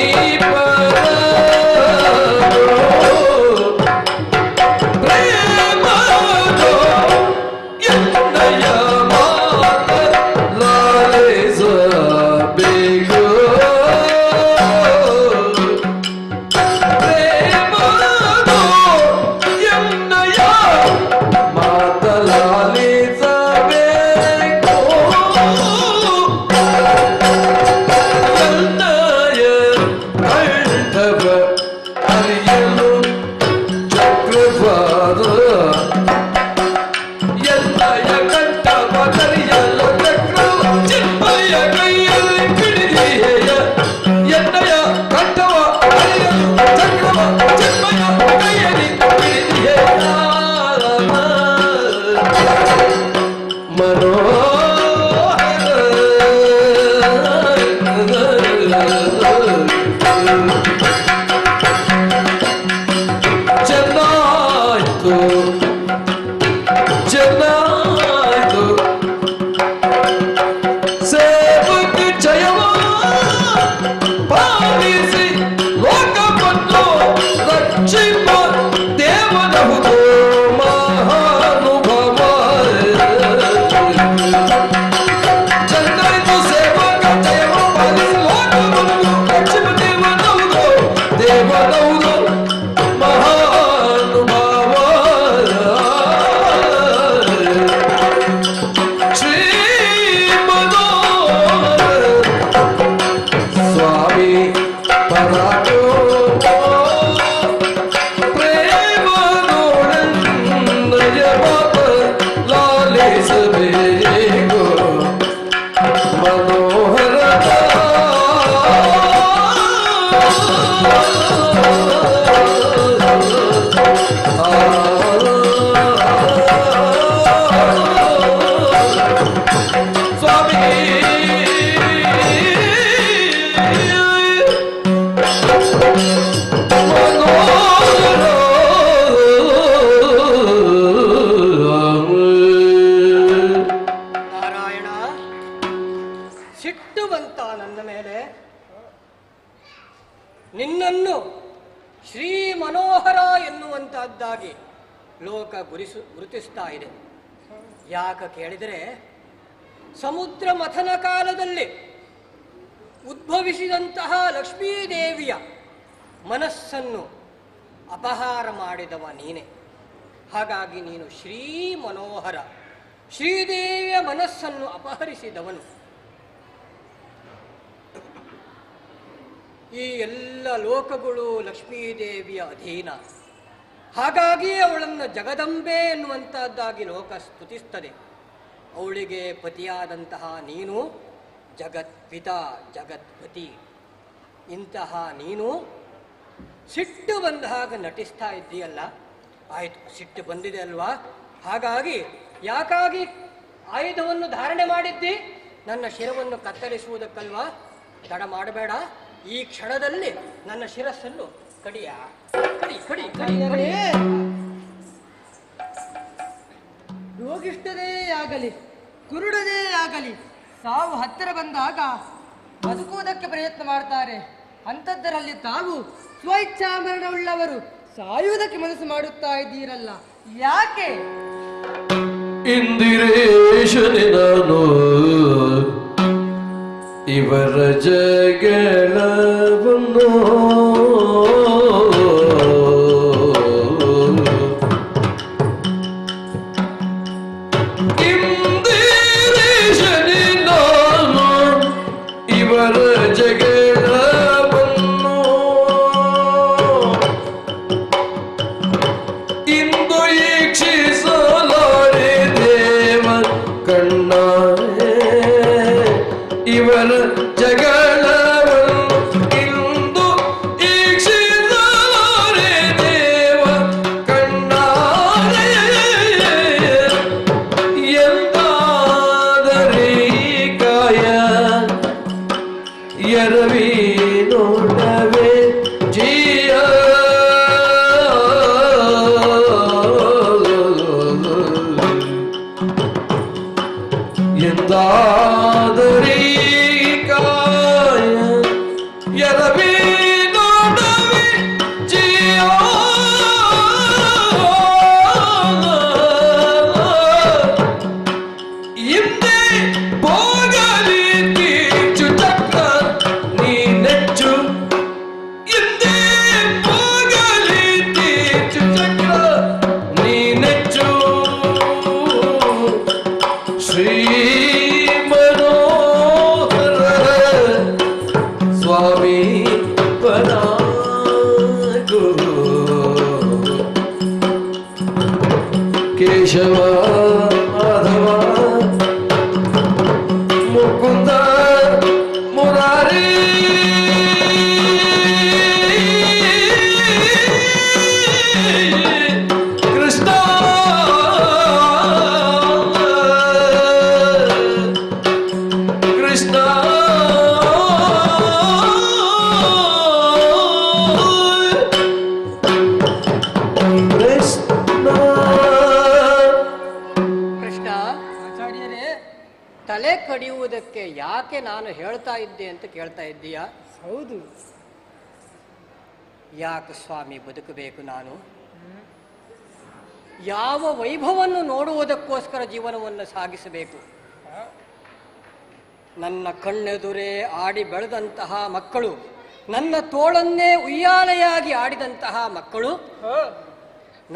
ನಿನ್ನನ್ನು ಶ್ರೀ ಮನೋಹರ ಎನ್ನುವಂತಹದ್ದಾಗಿ ಲೋಕ ಗುರುತಿಸ್ತಾ ಇದೆ. ಯಾಕ ಕೇಳಿದರೆ ಸಮುದ್ರ ಮಥನ ಕಾಲದಲ್ಲಿ ಉದ್ಭವಿಸಿದಂತಹ ಲಕ್ಷ್ಮೀದೇವಿಯ ಮನಸ್ಸನ್ನು ಅಪಹಾರ ಮಾಡಿದವ ನೀನೆ. ಹಾಗಾಗಿ ನೀನು ಶ್ರೀ ಮನೋಹರ, ಶ್ರೀದೇವಿಯ ಮನಸ್ಸನ್ನು ಅಪಹರಿಸಿದವನು. ಈ ಎಲ್ಲ ಲೋಕಗಳು ಲಕ್ಷ್ಮೀದೇವಿಯ ಅಧೀನ. ಹಾಗಾಗಿ ಅವಳನ್ನು ಜಗದಂಬೆ ಎನ್ನುವಂತಹದ್ದಾಗಿ ಲೋಕ ಸ್ತುತಿಸ್ತದೆ. ಅವಳಿಗೆ ಪತಿಯಾದಂತಹ ನೀನು ಜಗತ್ಪಿತ, ಜಗತ್ಪತಿ. ಇಂತಹ ನೀನು ಸಿಟ್ಟು ಬಂದಾಗ ನಟಿಸ್ತಾ ಇದ್ದೀಯಲ್ಲ, ಆಯಿತು, ಸಿಟ್ಟು ಬಂದಿದೆ ಅಲ್ವಾ? ಹಾಗಾಗಿ ಯಾಕಾಗಿ ಆಯುಧವನ್ನು ಧಾರಣೆ ಮಾಡಿದ್ದಿ? ನನ್ನ ಶಿರವನ್ನು ಕತ್ತರಿಸುವುದಕ್ಕಲ್ವಾ? ತಡ ಮಾಡಬೇಡ, ಈ ಕ್ಷಣದಲ್ಲಿ ನನ್ನ ಶಿರಸ್ಸನ್ನು ಕಡಿಯ. ಕಡಿ ಕಡಿ ಕಡಿ ಕಡಿ. ರೋಗಿಷ್ಠದೇ ಆಗಲಿ ಕುರುಡದೇ ಆಗಲಿ ಸಾವು ಹತ್ತಿರ ಬಂದಾಗ ಬದುಕುವುದಕ್ಕೆ ಪ್ರಯತ್ನ ಮಾಡ್ತಾರೆ. ಅಂಥದ್ದರಲ್ಲಿ ತಾವು ಸ್ವಇಚ್ಛಾಮರಣವುಳ್ಳವರು ಸಾಯುವುದಕ್ಕೆ ಮನಸ್ಸು ಮಾಡುತ್ತಾ ಇದ್ದೀರಲ್ಲ, ಯಾಕೆ? ಇಂದಿರೇಶನೆ ನಾನು ಇವರ ಜಗಳವನ್ನು ಇಂದಿರೇಶನೆ ನಾನು ಇವರ ಜಗಳವನ್ನು ಕಣ್ಣಾರೆ ಇವರ ಜಗಳವನ್ನು ಇಂದು ಈಕ್ಷಿಸಲಾರೆ ದೇವ ಕಣ್ಣಾರೆ ಎಂದಾದರೆ ಕಾಯ ಎರವಿ ನೋಡವೇ ಜಿಯ ಎಂದಾದರೆ ಕಾಯ ಎರವಿ ನೋಡವೇ ಜಿಯ ಹಿಂದೆ ಹೋಗಲಿ ಕೀಚು ಚಕ್ರ ನೀನೆಚ್ಚು ಹಿಂದೆ ಹೋಗಲಿ ಕೀಚು ಚಕ್ರ ನೀನೆಚ್ಚು ಶ್ರೀ ಮನೋಹರ ಸ್ವಾಮಿ ಪರಾಗೋ ಕೇಶವ ಮಾಧವ ಮುಕುಂದ ಮುರಾರಿ ಕೃಷ್ಣ ಕೃಷ್ಣ ಕೃಷ್ಣ, ತಲೆ ಕಡಿಯುವುದಕ್ಕೆ ಯಾಕೆ ನಾನು ಹೇಳ್ತಾ ಇದ್ದೆ ಅಂತ ಕೇಳ್ತಾ ಇದ್ದೀಯಾ? ಹೌದು. ಯಾಕೆ ಸ್ವಾಮಿ ಬದುಕಬೇಕು ನಾನು? ಯಾವ ವೈಭವವನ್ನು ನೋಡುವುದಕ್ಕೋಸ್ಕರ ಜೀವನವನ್ನು ಸಾಗಿಸಬೇಕು? ನನ್ನ ಕಣ್ಣೆದುರೇ ಆಡಿ ಬೆಳೆದಂತಹ ಮಕ್ಕಳು, ನನ್ನ ತೋಳನ್ನೇ ಉಯ್ಯಾಲೆಯಾಗಿ ಆಡಿದಂತಹ ಮಕ್ಕಳು,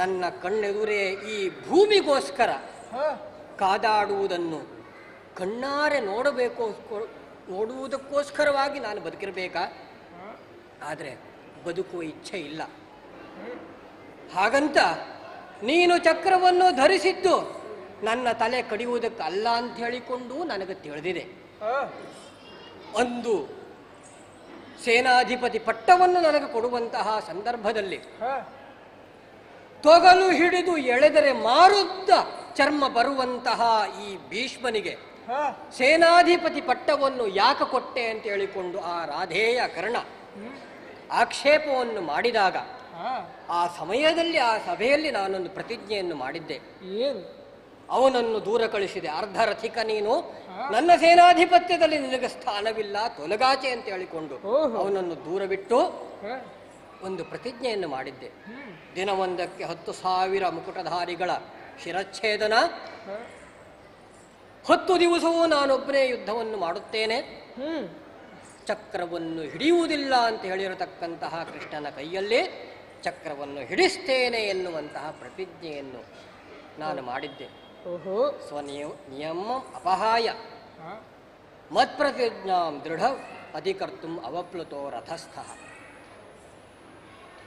ನನ್ನ ಕಣ್ಣೆದುರೇ ಈ ಭೂಮಿಗೋಸ್ಕರ ಕಾದಾಡುವುದನ್ನು ಕಣ್ಣಾರೆ ನೋಡುವುದಕ್ಕೋಸ್ಕರವಾಗಿ ನಾನು ಬದುಕಿರಬೇಕಾ? ಆದರೆ ಬದುಕುವ ಇಚ್ಛೆ ಇಲ್ಲ. ಹಾಗಂತ ನೀನು ಚಕ್ರವನ್ನು ಧರಿಸಿದ್ದು ನನ್ನ ತಲೆ ಕಡಿಯುವುದಕ್ಕಲ್ಲ ಅಂತ ಹೇಳಿಕೊಂಡು ನನಗೆ ತಿಳಿದಿದೆ. ಒಂದು ಸೇನಾಧಿಪತಿ ಪಟ್ಟವನ್ನು ನನಗೆ ಕೊಡುವಂತಹ ಸಂದರ್ಭದಲ್ಲಿ ತೊಗಲು ಹಿಡಿದು ಎಳೆದರೆ ಮಾರುದ್ದ ಚರ್ಮ ಬರುವಂತಹ ಈ ಭೀಷ್ಮನಿಗೆ ಸೇನಾಧಿಪತಿ ಪಟ್ಟವನ್ನು ಯಾಕೆ ಕೊಟ್ಟೆ ಅಂತ ಹೇಳಿಕೊಂಡು ಆ ರಾಧೇಯ ಕರ್ಣ ಆಕ್ಷೇಪವನ್ನು ಮಾಡಿದಾಗ ಆ ಸಮಯದಲ್ಲಿ ಆ ಸಭೆಯಲ್ಲಿ ನಾನೊಂದು ಪ್ರತಿಜ್ಞೆಯನ್ನು ಮಾಡಿದ್ದೆ. ಏನು? ಅವನನ್ನು ದೂರ ಕಳಿಸಿದೆ. ಅರ್ಧರಥಿಕ ನೀನು, ನನ್ನ ಸೇನಾಧಿಪತ್ಯದಲ್ಲಿ ನಿನಗೆ ಸ್ಥಾನವಿಲ್ಲ, ತೊಲಗಾಚೆ ಅಂತ ಹೇಳಿಕೊಂಡು ಅವನನ್ನು ದೂರ ಬಿಟ್ಟು ಒಂದು ಪ್ರತಿಜ್ಞೆಯನ್ನು ಮಾಡಿದ್ದೆ. ದಿನವೊಂದಕ್ಕೆ 10,000 ಮುಕುಟಧಾರಿಗಳ ಶಿರಚ್ಛೇದನ, 10 ದಿವಸವೂ ನಾನೊಬ್ಬನೇ ಯುದ್ಧವನ್ನು ಮಾಡುತ್ತೇನೆ, ಚಕ್ರವನ್ನು ಹಿಡಿಯುವುದಿಲ್ಲ ಅಂತ ಹೇಳಿರತಕ್ಕಂತಹ ಕೃಷ್ಣನ ಕೈಯಲ್ಲಿ ಚಕ್ರವನ್ನು ಹಿಡಿಸ್ತೇನೆ ಎನ್ನುವಂತಹ ಪ್ರತಿಜ್ಞೆಯನ್ನು ನಾನು ಮಾಡಿದ್ದೆ. ಸ್ವನಿಯಮ ಅಪಹಾಯ ಮತ್ಪ್ರತಿಜ್ಞಾಂ ದೃಢ ಅಧಿಕರ್ತುಂ ಅವಪ್ಲುತೋ ರಥಸ್ಥಃ.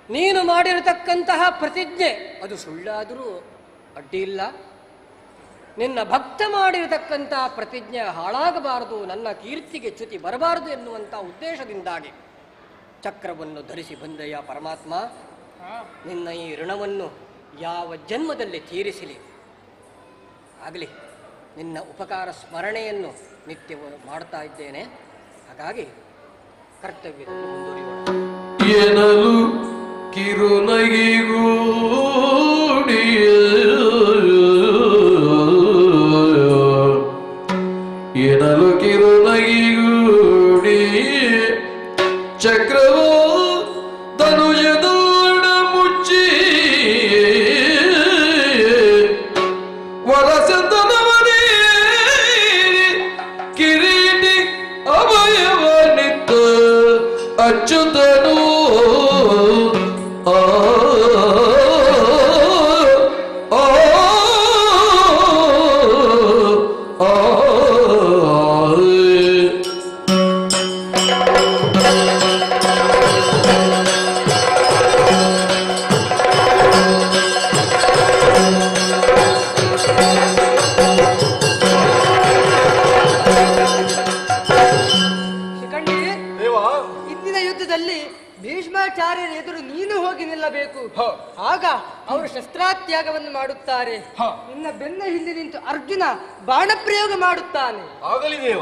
ನೀನು ಮಾಡಿರತಕ್ಕಂತಹ ಪ್ರತಿಜ್ಞೆ ಅದು ಸುಳ್ಳಾದರೂ ಅಡ್ಡಿಯಿಲ್ಲ. ನಿನ್ನ ಭಕ್ತ ಮಾಡಿರತಕ್ಕಂತಹ ಪ್ರತಿಜ್ಞೆ ಹಾಳಾಗಬಾರದು, ನನ್ನ ಕೀರ್ತಿಗೆ ಚ್ಯುತಿ ಬರಬಾರದು ಎನ್ನುವಂಥ ಉದ್ದೇಶದಿಂದಾಗಿ ಚಕ್ರವನ್ನು ಧರಿಸಿ ಬಂದೆಯ ಪರಮಾತ್ಮ. ನಿನ್ನ ಈ ಋಣವನ್ನು ಯಾವ ಜನ್ಮದಲ್ಲಿ ತೀರಿಸಲಿ ಆಗಲಿ, ನಿನ್ನ ಉಪಕಾರ ಸ್ಮರಣೆಯನ್ನು ನಿತ್ಯ ಮಾಡ್ತಾ ಇದ್ದೇನೆ. ಹಾಗಾಗಿ ಕರ್ತವ್ಯದಲ್ಲಿ ಮುಂದುವರಿಯೋಣ. ಎನಲು ಕಿರುನಗಿಗೂಡಿ ಎನಲು ಕಿರುನಗಿಗೂಡಿ ಚಕ್ರವೋ ಧನುಜದೋಡ ಮುಚ್ಚಿ ವರಸತನವನೇ ಕಿರೀಟಿ ಅಭಯವನಿತ್ತ ಅಚ್ಯುತನು ಗೆಲ್ಲಬೇಕು. ಆಗ ಅವರು ಶಸ್ತ್ರಾತ್ಯಾಗವನ್ನು ಮಾಡುತ್ತಾರೆ. ನಿನ್ನ ಬೆನ್ನ ಹಿಂದೆ ನಿಂತು ಅರ್ಜುನ ಬಾಣ ಪ್ರಯೋಗ ಮಾಡುತ್ತಾನೆ. ಆಗಲಿ ದೇವ.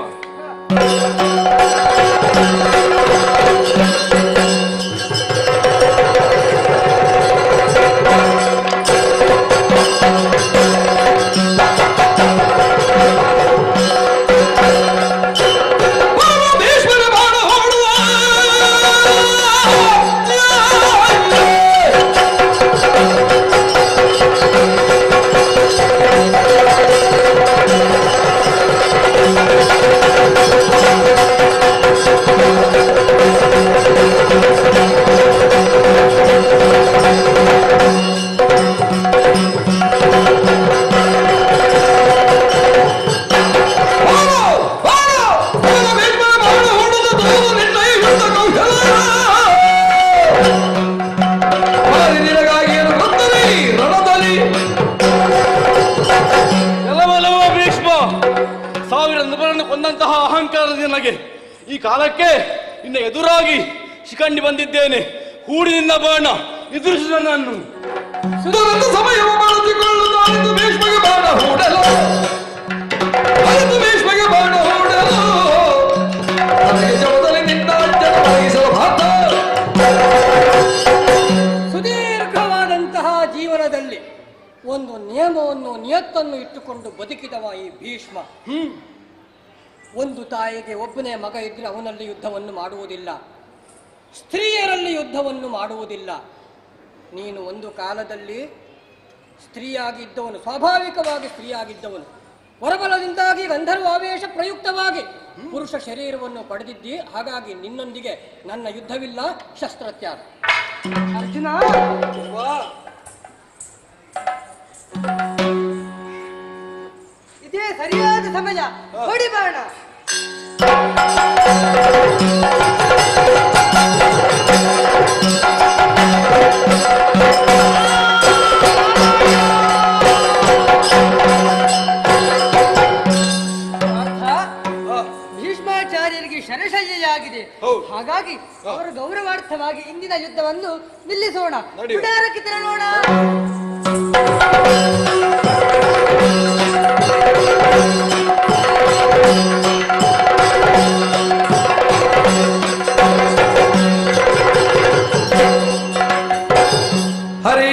ಕೊಂದಂತಹ ಅಹಂಕಾರದ ನನಗೆ ಈ ಕಾಲಕ್ಕೆ ನಿನ್ನ ಎದುರಾಗಿ ಶಿಖಂಡಿ ಬಂದಿದ್ದೇನೆ. ಹೂಡಿ ನಿನ್ನ ಬಾಣ ಎದುರಿಸಿದ ನಾನು ಸಮಯವು ಬಳಸಿಕೊಳ್ಳುತ್ತಾಯಿತು ಭೀಷ್ಮಗೆ ಬಾಣ ಹೂಡಲು ಆಯಿತು ಭೀಷ್ಮಗೆ ಬಾಣ ಹೂಡಲು ನನಗೆ ಜವದಲ್ಲಿ ನಿನ್ನ ಅಜ್ಜನ ವಹಿಸಲು ಮಾತ. ಸುದೀರ್ಘವಾದಂತಹ ಜೀವನದಲ್ಲಿ ಒಂದು ನಿಯಮವನ್ನು ನಿಯತ್ತನ್ನು ಇಟ್ಟುಕೊಂಡು ಬದುಕಿದವ ಈ ಭೀಷ್ಮ. ಒಂದು ತಾಯಿಗೆ ಒಬ್ಬನೇ ಮಗ ಇದ್ರೆ ಅವನಲ್ಲಿ ಯುದ್ಧವನ್ನು ಮಾಡುವುದಿಲ್ಲ, ಸ್ತ್ರೀಯರಲ್ಲಿ ಯುದ್ಧವನ್ನು ಮಾಡುವುದಿಲ್ಲ. ನೀನು ಒಂದು ಕಾಲದಲ್ಲಿ ಸ್ತ್ರೀಯಾಗಿದ್ದವನು, ಸ್ವಾಭಾವಿಕವಾಗಿ ಸ್ತ್ರೀಯಾಗಿದ್ದವನು, ಹೊರಬಲದಿಂದಾಗಿ ಗಂಧರ್ವಾವೇಶ ಪ್ರಯುಕ್ತವಾಗಿ ಪುರುಷ ಶರೀರವನ್ನು ಪಡೆದಿದ್ದಿ. ಹಾಗಾಗಿ ನಿನ್ನೊಂದಿಗೆ ನನ್ನ ಯುದ್ಧವಿಲ್ಲ, ಶಸ್ತ್ರತ್ಯಾಗ. ಅರ್ಜುನ, ಇದೇ ಸರಿಯಾದ ಸಮಯ, ಹೊಡಿ ಬಾಣ. ಭೀಷ್ಮಾಚಾರ್ಯರಿಗೆ ಶರಶಯ್ಯೆಯಾಗಿದೆ. ಹಾಗಾಗಿ ಅವರ ಗೌರವಾರ್ಥವಾಗಿ ಇಂದಿನ ಯುದ್ಧವನ್ನು ನಿಲ್ಲಿಸೋಣ. ಗುಡಾರಕ್ಕೆ ತೆರಳೋಣ. ಹರಿ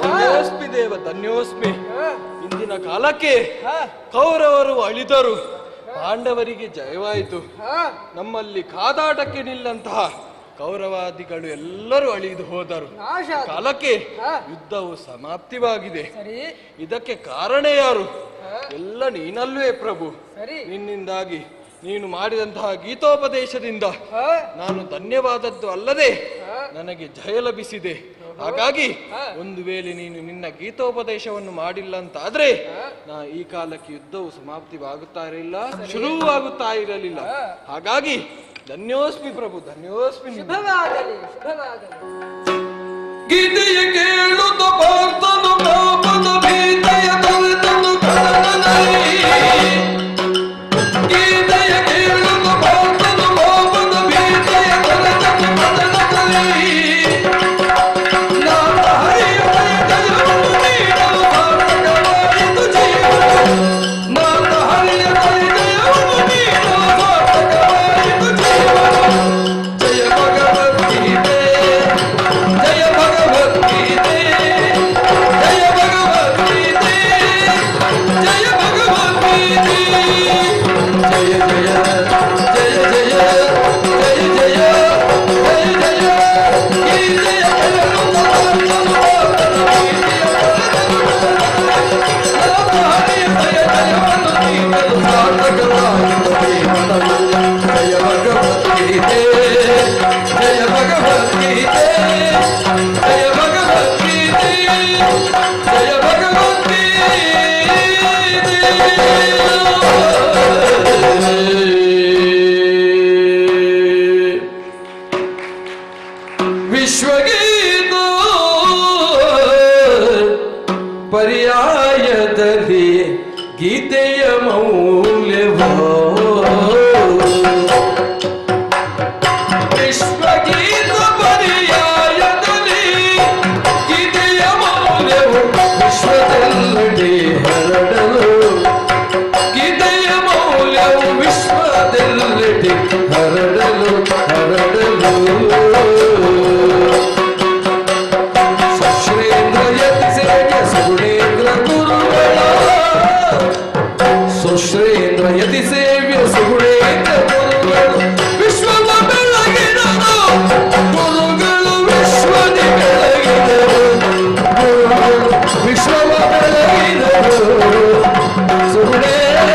ಧನ್ಯೋಸ್ಮಿ ದೇವ ಧನ್ಯೋಸ್ಮಿ. ಇಂದಿನ ಕಾಲಕ್ಕೆ ಕೌರವರು ಅಳಿದರು, ಪಾಂಡವರಿಗೆ ಜಯವಾಯಿತು. ನಮ್ಮಲ್ಲಿ ಕಾದಾಟಕ್ಕೆ ನಿಲ್ಲಂತಹ ಕೌರವಾದಿಗಳು ಎಲ್ಲರೂ ಅಳಿದು ಹೋದರು. ಕಾಲಕ್ಕೆ ಯುದ್ಧವು ಸಮಾಪ್ತಿವಾಗಿದೆ. ಇದಕ್ಕೆ ಕಾರಣ ಯಾರು? ಎಲ್ಲ ನೀನಲ್ವೇ ಪ್ರಭು. ನಿನ್ನಿಂದಾಗಿ ನೀನು ಮಾಡಿದಂತಹ ಗೀತೋಪದೇಶದಿಂದ ನಾನು ಧನ್ಯವಾದದ್ದು ಅಲ್ಲದೆ ನನಗೆ ಜಯ ಲಭಿಸಿದೆ. ಹಾಗಾಗಿ ಒಂದು ವೇಳೆ ನೀನು ನಿನ್ನ ಗೀತೋಪದೇಶವನ್ನು ಮಾಡಿಲ್ಲ ಅಂತಾದ್ರೆ ಈ ಕಾಲಕ್ಕೆ ಯುದ್ಧವು ಸಮಾಪ್ತಿವಾಗುತ್ತಾ ಇರಲಿಲ್ಲ, ಶುರುವಾಗುತ್ತಾ ಇರಲಿಲ್ಲ. ಹಾಗಾಗಿ ಧನ್ಯೋಸ್ಮಿ ಪ್ರಭು, ಧನ್ಯೋಸ್ಮಿ. ಗೀತೆಯ ಕೇಳುತ್ತ ಪಾರ್ಥನು ಪಾಪದ ಭೀತೆಯ ತೊರೆದನು ಕಡಲಲ್ಲಿ. ಗೀತೆಯ ಕೇಳುತ್ತ ಪಾರ್ಥನು ಪಾಪದ ಭೀತೆಯ ತೊರೆದನು ಕಡಲಲ್ಲಿ. ನಾಥ ಹರಿಯ ಜಯವನ್ನು ನೀಡಲು ಸಾರ್ಥಕವಾಯಿತು ಜೀವನ. ನಾಥ ಹರಿಯ ಜಯವನ್ನು ನೀಡಲು ಸಾರ್ಥಕವಾಯಿತು ಜೀವನ. ಜಯ ಭಗವದ್ಗೀತೆ, ಜಯ ಭಗವದ್ಗೀತೆ, ಜಯ ಭಗವದ್ಗೀತೆ, ಜಯ ಭಗವದ್ಗೀತೆ. ಜಯ ಜಯ ಜಯ ಜಯ ಜಯ ಜಯ ಜಯ ಜಯ ಗೀತೆಯ ಕೇಳುತ್ತ ಹರಿಯ ಜಯ ಜಯವನ್ನು ನೀಡಲು ಸಾರ್ಥಕವಾಯಿತು ಜೀವನ. ಜಯ ಭಗವದ್ಗೀತೆ, ಜಯ ಭಗವದ್ಗೀತೆ, ಜಯ ಭಗವದ್ಗೀತೆ, ಜಯ ಭಗವದ್ಗೀತೆ. ವಿಶ್ವಗೀತ ಪರ್ಯಾಯದಲ್ಲಿ ಗೀತೆಯ ಮೌಲ್ಯವೋ. ವಿಶ್ವಗೀತ ಪರ್ಯಾಯದಲ್ಲಿ ಗೀತೆಯ ಮೌಲ್ಯವು ವಿಶ್ವದೆಲ್ಲೆಡೆ ಹರಡಲು. ಗೀತೆಯ ಮೌಲ್ಯವು ವಿಶ್ವದೆಲ್ಲೆಡೆ ಹರಡಲು ಹರಡಲು. ಸುಶ್ರೇಂದ್ರ ಯತಿಸೇವ್ಯ ಸುಗುಣೇಂದ್ರ ಗುರುಗಳ, ಸುಶ್ರೇಂದ್ರ ಯತಿಸೇವ್ಯ ಸುಗುಣೇಂದ್ರ ಗುರುಗಳು ವಿಶ್ವದ ಬೆಳಗಿದರು. ಗುರುಗಳು ವಿಶ್ವದಿ ಬೆಳಗಿದರು, ಗುರುಗಳು ವಿಶ್ವವ ಬೆಳಗಿದರು. ಸುಗುಣೇಂದ್ರ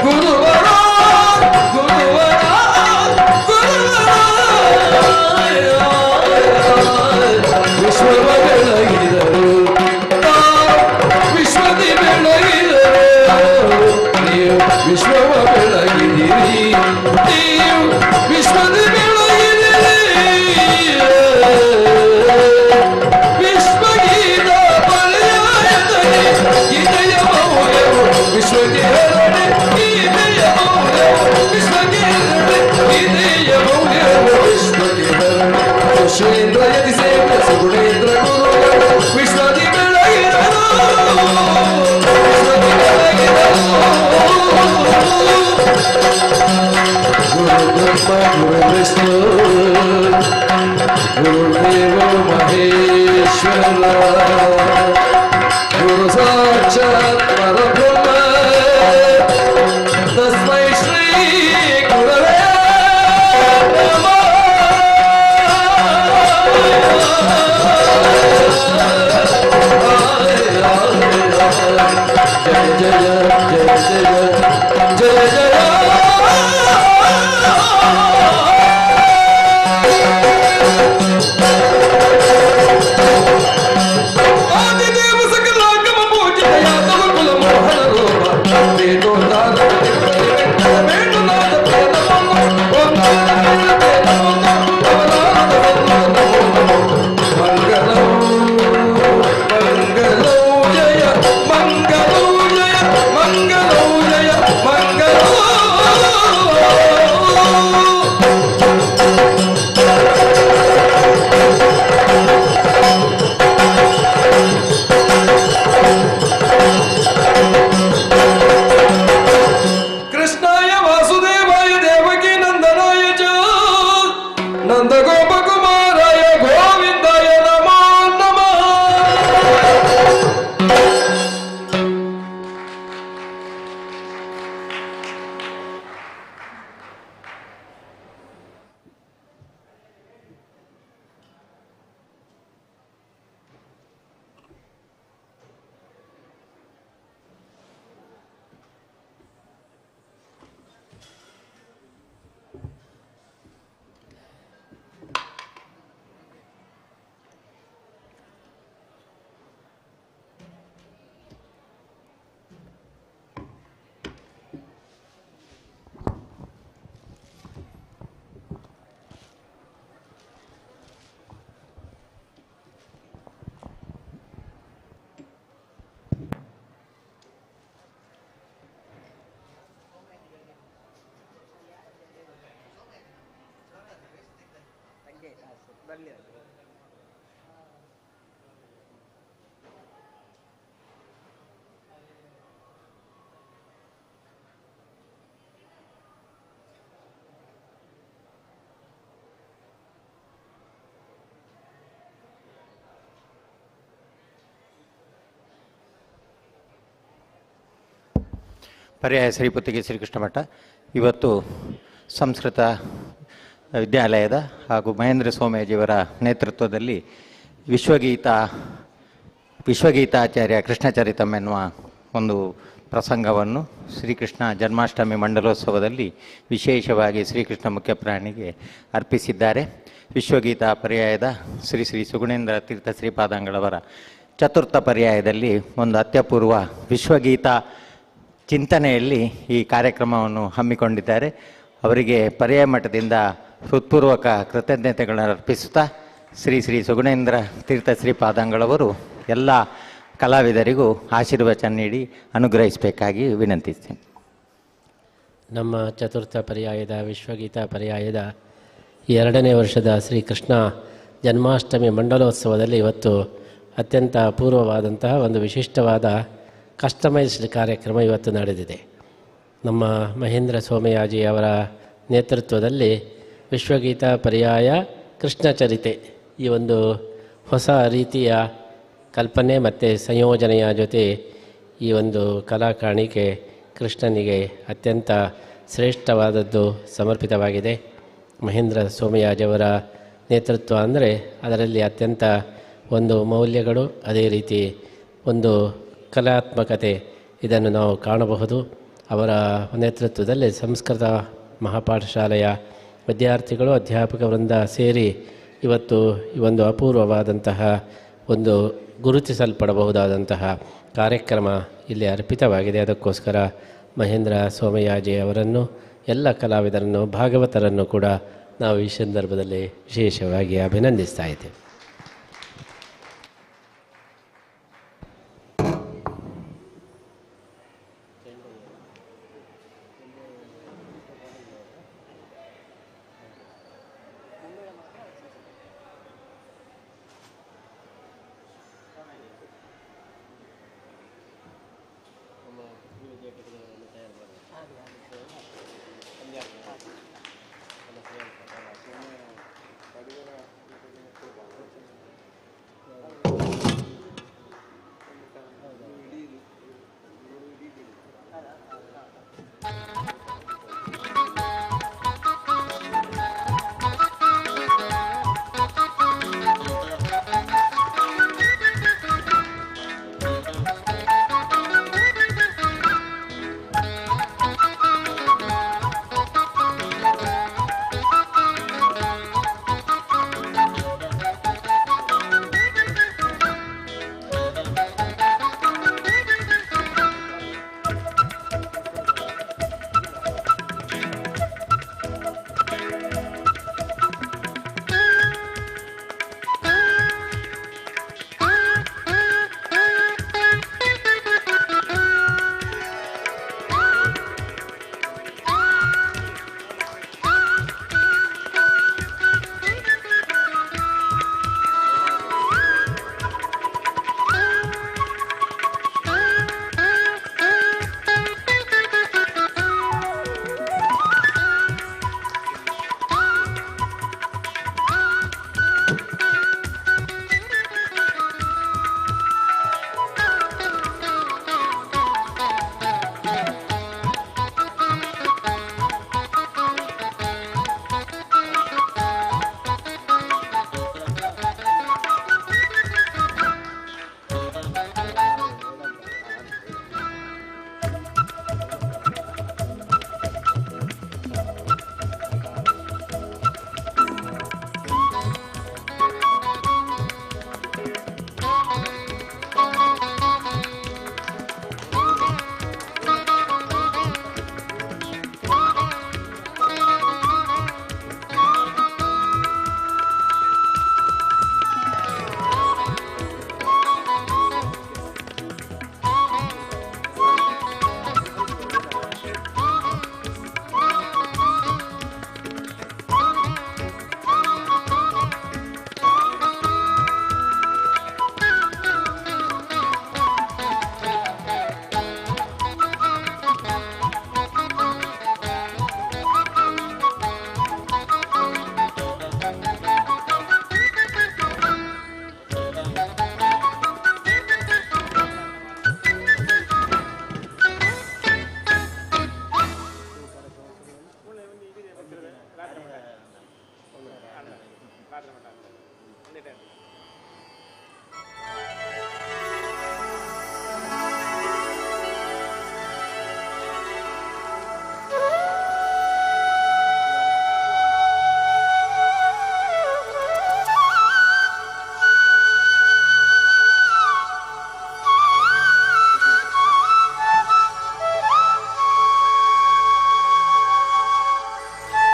ಗುರುವರ ಗುರುವರ ಗುರುವರ ವಿಶ್ವವ ಬೆಳಗಿದರು. ವಿಶ್ವದಿ ಬೆಳಗಿದರು. ನೀವು ವಿಶ್ವವ ಬೆಳಗಿದಿರಿ, ನೀವು ವಿಶ್ವದಿ ಬೆಳಗಿದಿರಿ. ವಿಶ್ವಗೀತ ಪರ್ಯಾಯದಲ್ಲಿ ಗೀತೆಯ ಮೌಲ್ಯವು ವಿಶ್ವಕ್ಕೆ ಹರಡೆ. ಗೀತೆಯ ಮೌಲ್ಯವು ವಿಶ್ವಕ್ಕೆ ಹರಡೆ. ಗೀತೆಯ ಮೌಲ್ಯವು ವಿಶ್ವಕ್ಕೆ ಹರಡೆ. ಸುಶ್ರೇಂದ್ರ ಯತಿಸೇವ್ಯ ಸುಗುಣೇಂದ್ರ ಗುರುಗಳು ವಿಶ್ವದಿ ಬೆಳಗಿದರು, ವಿಶ್ವದಿ ಬೆಳಗಿದರು. ಗುರು ಬ್ರಹ್ಮ ಗುರು ವಿಷ್ಣು ಗುರುದೇವ ಮಹೇಶ್ವರ, ಗುರು ಸಾಕ್ಷಾತ್ ಪರಬ್ರಹ್ಮ ತಸ್ಮೈ ಶ್ರೀ ಗುರವೇ ನಮಃ. ಜಯ ಜಯ ಜಯ ಜಯ ಜಯ ಜಯ. ಆದಿದೇವ ಸಕಲಾಗಮ ಪೂಜಿತ ಯಾದವ ಕುಲ ಮೋಹನ ರೂಪ ಪರ್ಯಾಯ ಶ್ರೀಪುತ್ತಿಗೆ ಶ್ರೀಕೃಷ್ಣ ಮಠ ಇವತ್ತು ಸಂಸ್ಕೃತ ವಿದ್ಯಾಲಯದ ಹಾಗೂ ಮಹೇಂದ್ರ ಸೋಮೇಜಿಯವರ ನೇತೃತ್ವದಲ್ಲಿ ವಿಶ್ವಗೀತಾಚಾರ್ಯ ಕೃಷ್ಣಚರಿತಂ ಎನ್ನುವ ಒಂದು ಪ್ರಸಂಗವನ್ನು ಶ್ರೀಕೃಷ್ಣ ಜನ್ಮಾಷ್ಟಮಿ ಮಂಡಲೋತ್ಸವದಲ್ಲಿ ವಿಶೇಷವಾಗಿ ಶ್ರೀಕೃಷ್ಣ ಮುಖ್ಯಪ್ರಾಣಿಗೆ ಅರ್ಪಿಸಿದ್ದಾರೆ. ವಿಶ್ವಗೀತಾ ಪರ್ಯಾಯದ ಶ್ರೀ ಶ್ರೀ ಸುಗುಣೇಂದ್ರ ತೀರ್ಥ ಶ್ರೀಪಾದಂಗಳವರ ಚತುರ್ಥ ಪರ್ಯಾಯದಲ್ಲಿ ಒಂದು ಅತ್ಯಪೂರ್ವ ವಿಶ್ವಗೀತಾ ಚಿಂತನೆಯಲ್ಲಿ ಈ ಕಾರ್ಯಕ್ರಮವನ್ನು ಹಮ್ಮಿಕೊಂಡಿದ್ದಾರೆ. ಅವರಿಗೆ ಪರ್ಯಾಯ ಮಠದಿಂದ ಹೃತ್ಪೂರ್ವಕ ಕೃತಜ್ಞತೆಗಳನ್ನು ಅರ್ಪಿಸುತ್ತಾ ಶ್ರೀ ಶ್ರೀ ಸುಗುಣೇಂದ್ರ ತೀರ್ಥ ಶ್ರೀಪಾದಂಗಳವರು ಎಲ್ಲ ಕಲಾವಿದರಿಗೂ ಆಶೀರ್ವಚನ ನೀಡಿ ಅನುಗ್ರಹಿಸಬೇಕಾಗಿ ವಿನಂತಿಸ್ತೇನೆ. ನಮ್ಮ ಚತುರ್ಥ ಪರ್ಯಾಯದ ವಿಶ್ವಗೀತಾ ಪರ್ಯಾಯದ 2ನೇ ವರ್ಷದ ಶ್ರೀಕೃಷ್ಣ ಜನ್ಮಾಷ್ಟಮಿ ಮಂಡಲೋತ್ಸವದಲ್ಲಿ ಇವತ್ತು ಅತ್ಯಂತ ಅಪೂರ್ವವಾದಂತಹ ಒಂದು ವಿಶಿಷ್ಟವಾದ ಕಸ್ಟಮೈಸ್ಡ್ ಕಾರ್ಯಕ್ರಮ ಇವತ್ತು ನಡೆದಿದೆ. ನಮ್ಮ ಮಹೇಂದ್ರ ಸೋಮಯಾಜಿ ಅವರ ನೇತೃತ್ವದಲ್ಲಿ ವಿಶ್ವಗೀತಾ ಪರ್ಯಾಯ ಕೃಷ್ಣಚರಿತೆ ಈ ಒಂದು ಹೊಸ ರೀತಿಯ ಕಲ್ಪನೆ ಮತ್ತು ಸಂಯೋಜನೆಯ ಜೊತೆ ಈ ಒಂದು ಕಲಾಕಾಣಿಕೆ ಕೃಷ್ಣನಿಗೆ ಅತ್ಯಂತ ಶ್ರೇಷ್ಠವಾದದ್ದು ಸಮರ್ಪಿತವಾಗಿದೆ. ಮಹೇಂದ್ರ ಸೋಮಯಾಜಿಯವರ ನೇತೃತ್ವ ಅಂದರೆ ಅದರಲ್ಲಿ ಅತ್ಯಂತ ಒಂದು ಮೌಲ್ಯಗಳು, ಅದೇ ರೀತಿ ಒಂದು ಕಲಾತ್ಮಕತೆ ಇದನ್ನು ನಾವು ಕಾಣಬಹುದು. ಅವರ ನೇತೃತ್ವದಲ್ಲಿ ಸಂಸ್ಕೃತ ಮಹಾಪಾಠಶಾಲೆಯ ವಿದ್ಯಾರ್ಥಿಗಳು ಅಧ್ಯಾಪಕ ವೃಂದ ಸೇರಿ ಇವತ್ತು ಈ ಒಂದು ಅಪೂರ್ವವಾದಂತಹ ಒಂದು ಗುರುತಿಸಲ್ಪಡಬಹುದಾದಂತಹ ಕಾರ್ಯಕ್ರಮ ಇಲ್ಲಿ ಅರ್ಪಿತವಾಗಿದೆ. ಅದಕ್ಕೋಸ್ಕರ ಮಹೇಂದ್ರ ಸೋಮಯಾಜಿ ಅವರನ್ನು ಎಲ್ಲ ಕಲಾವಿದರನ್ನು ಭಾಗವತರನ್ನು ಕೂಡ ನಾವು ಈ ಸಂದರ್ಭದಲ್ಲಿ ವಿಶೇಷವಾಗಿ ಅಭಿನಂದಿಸ್ತಾ ಇದ್ದೇವೆ.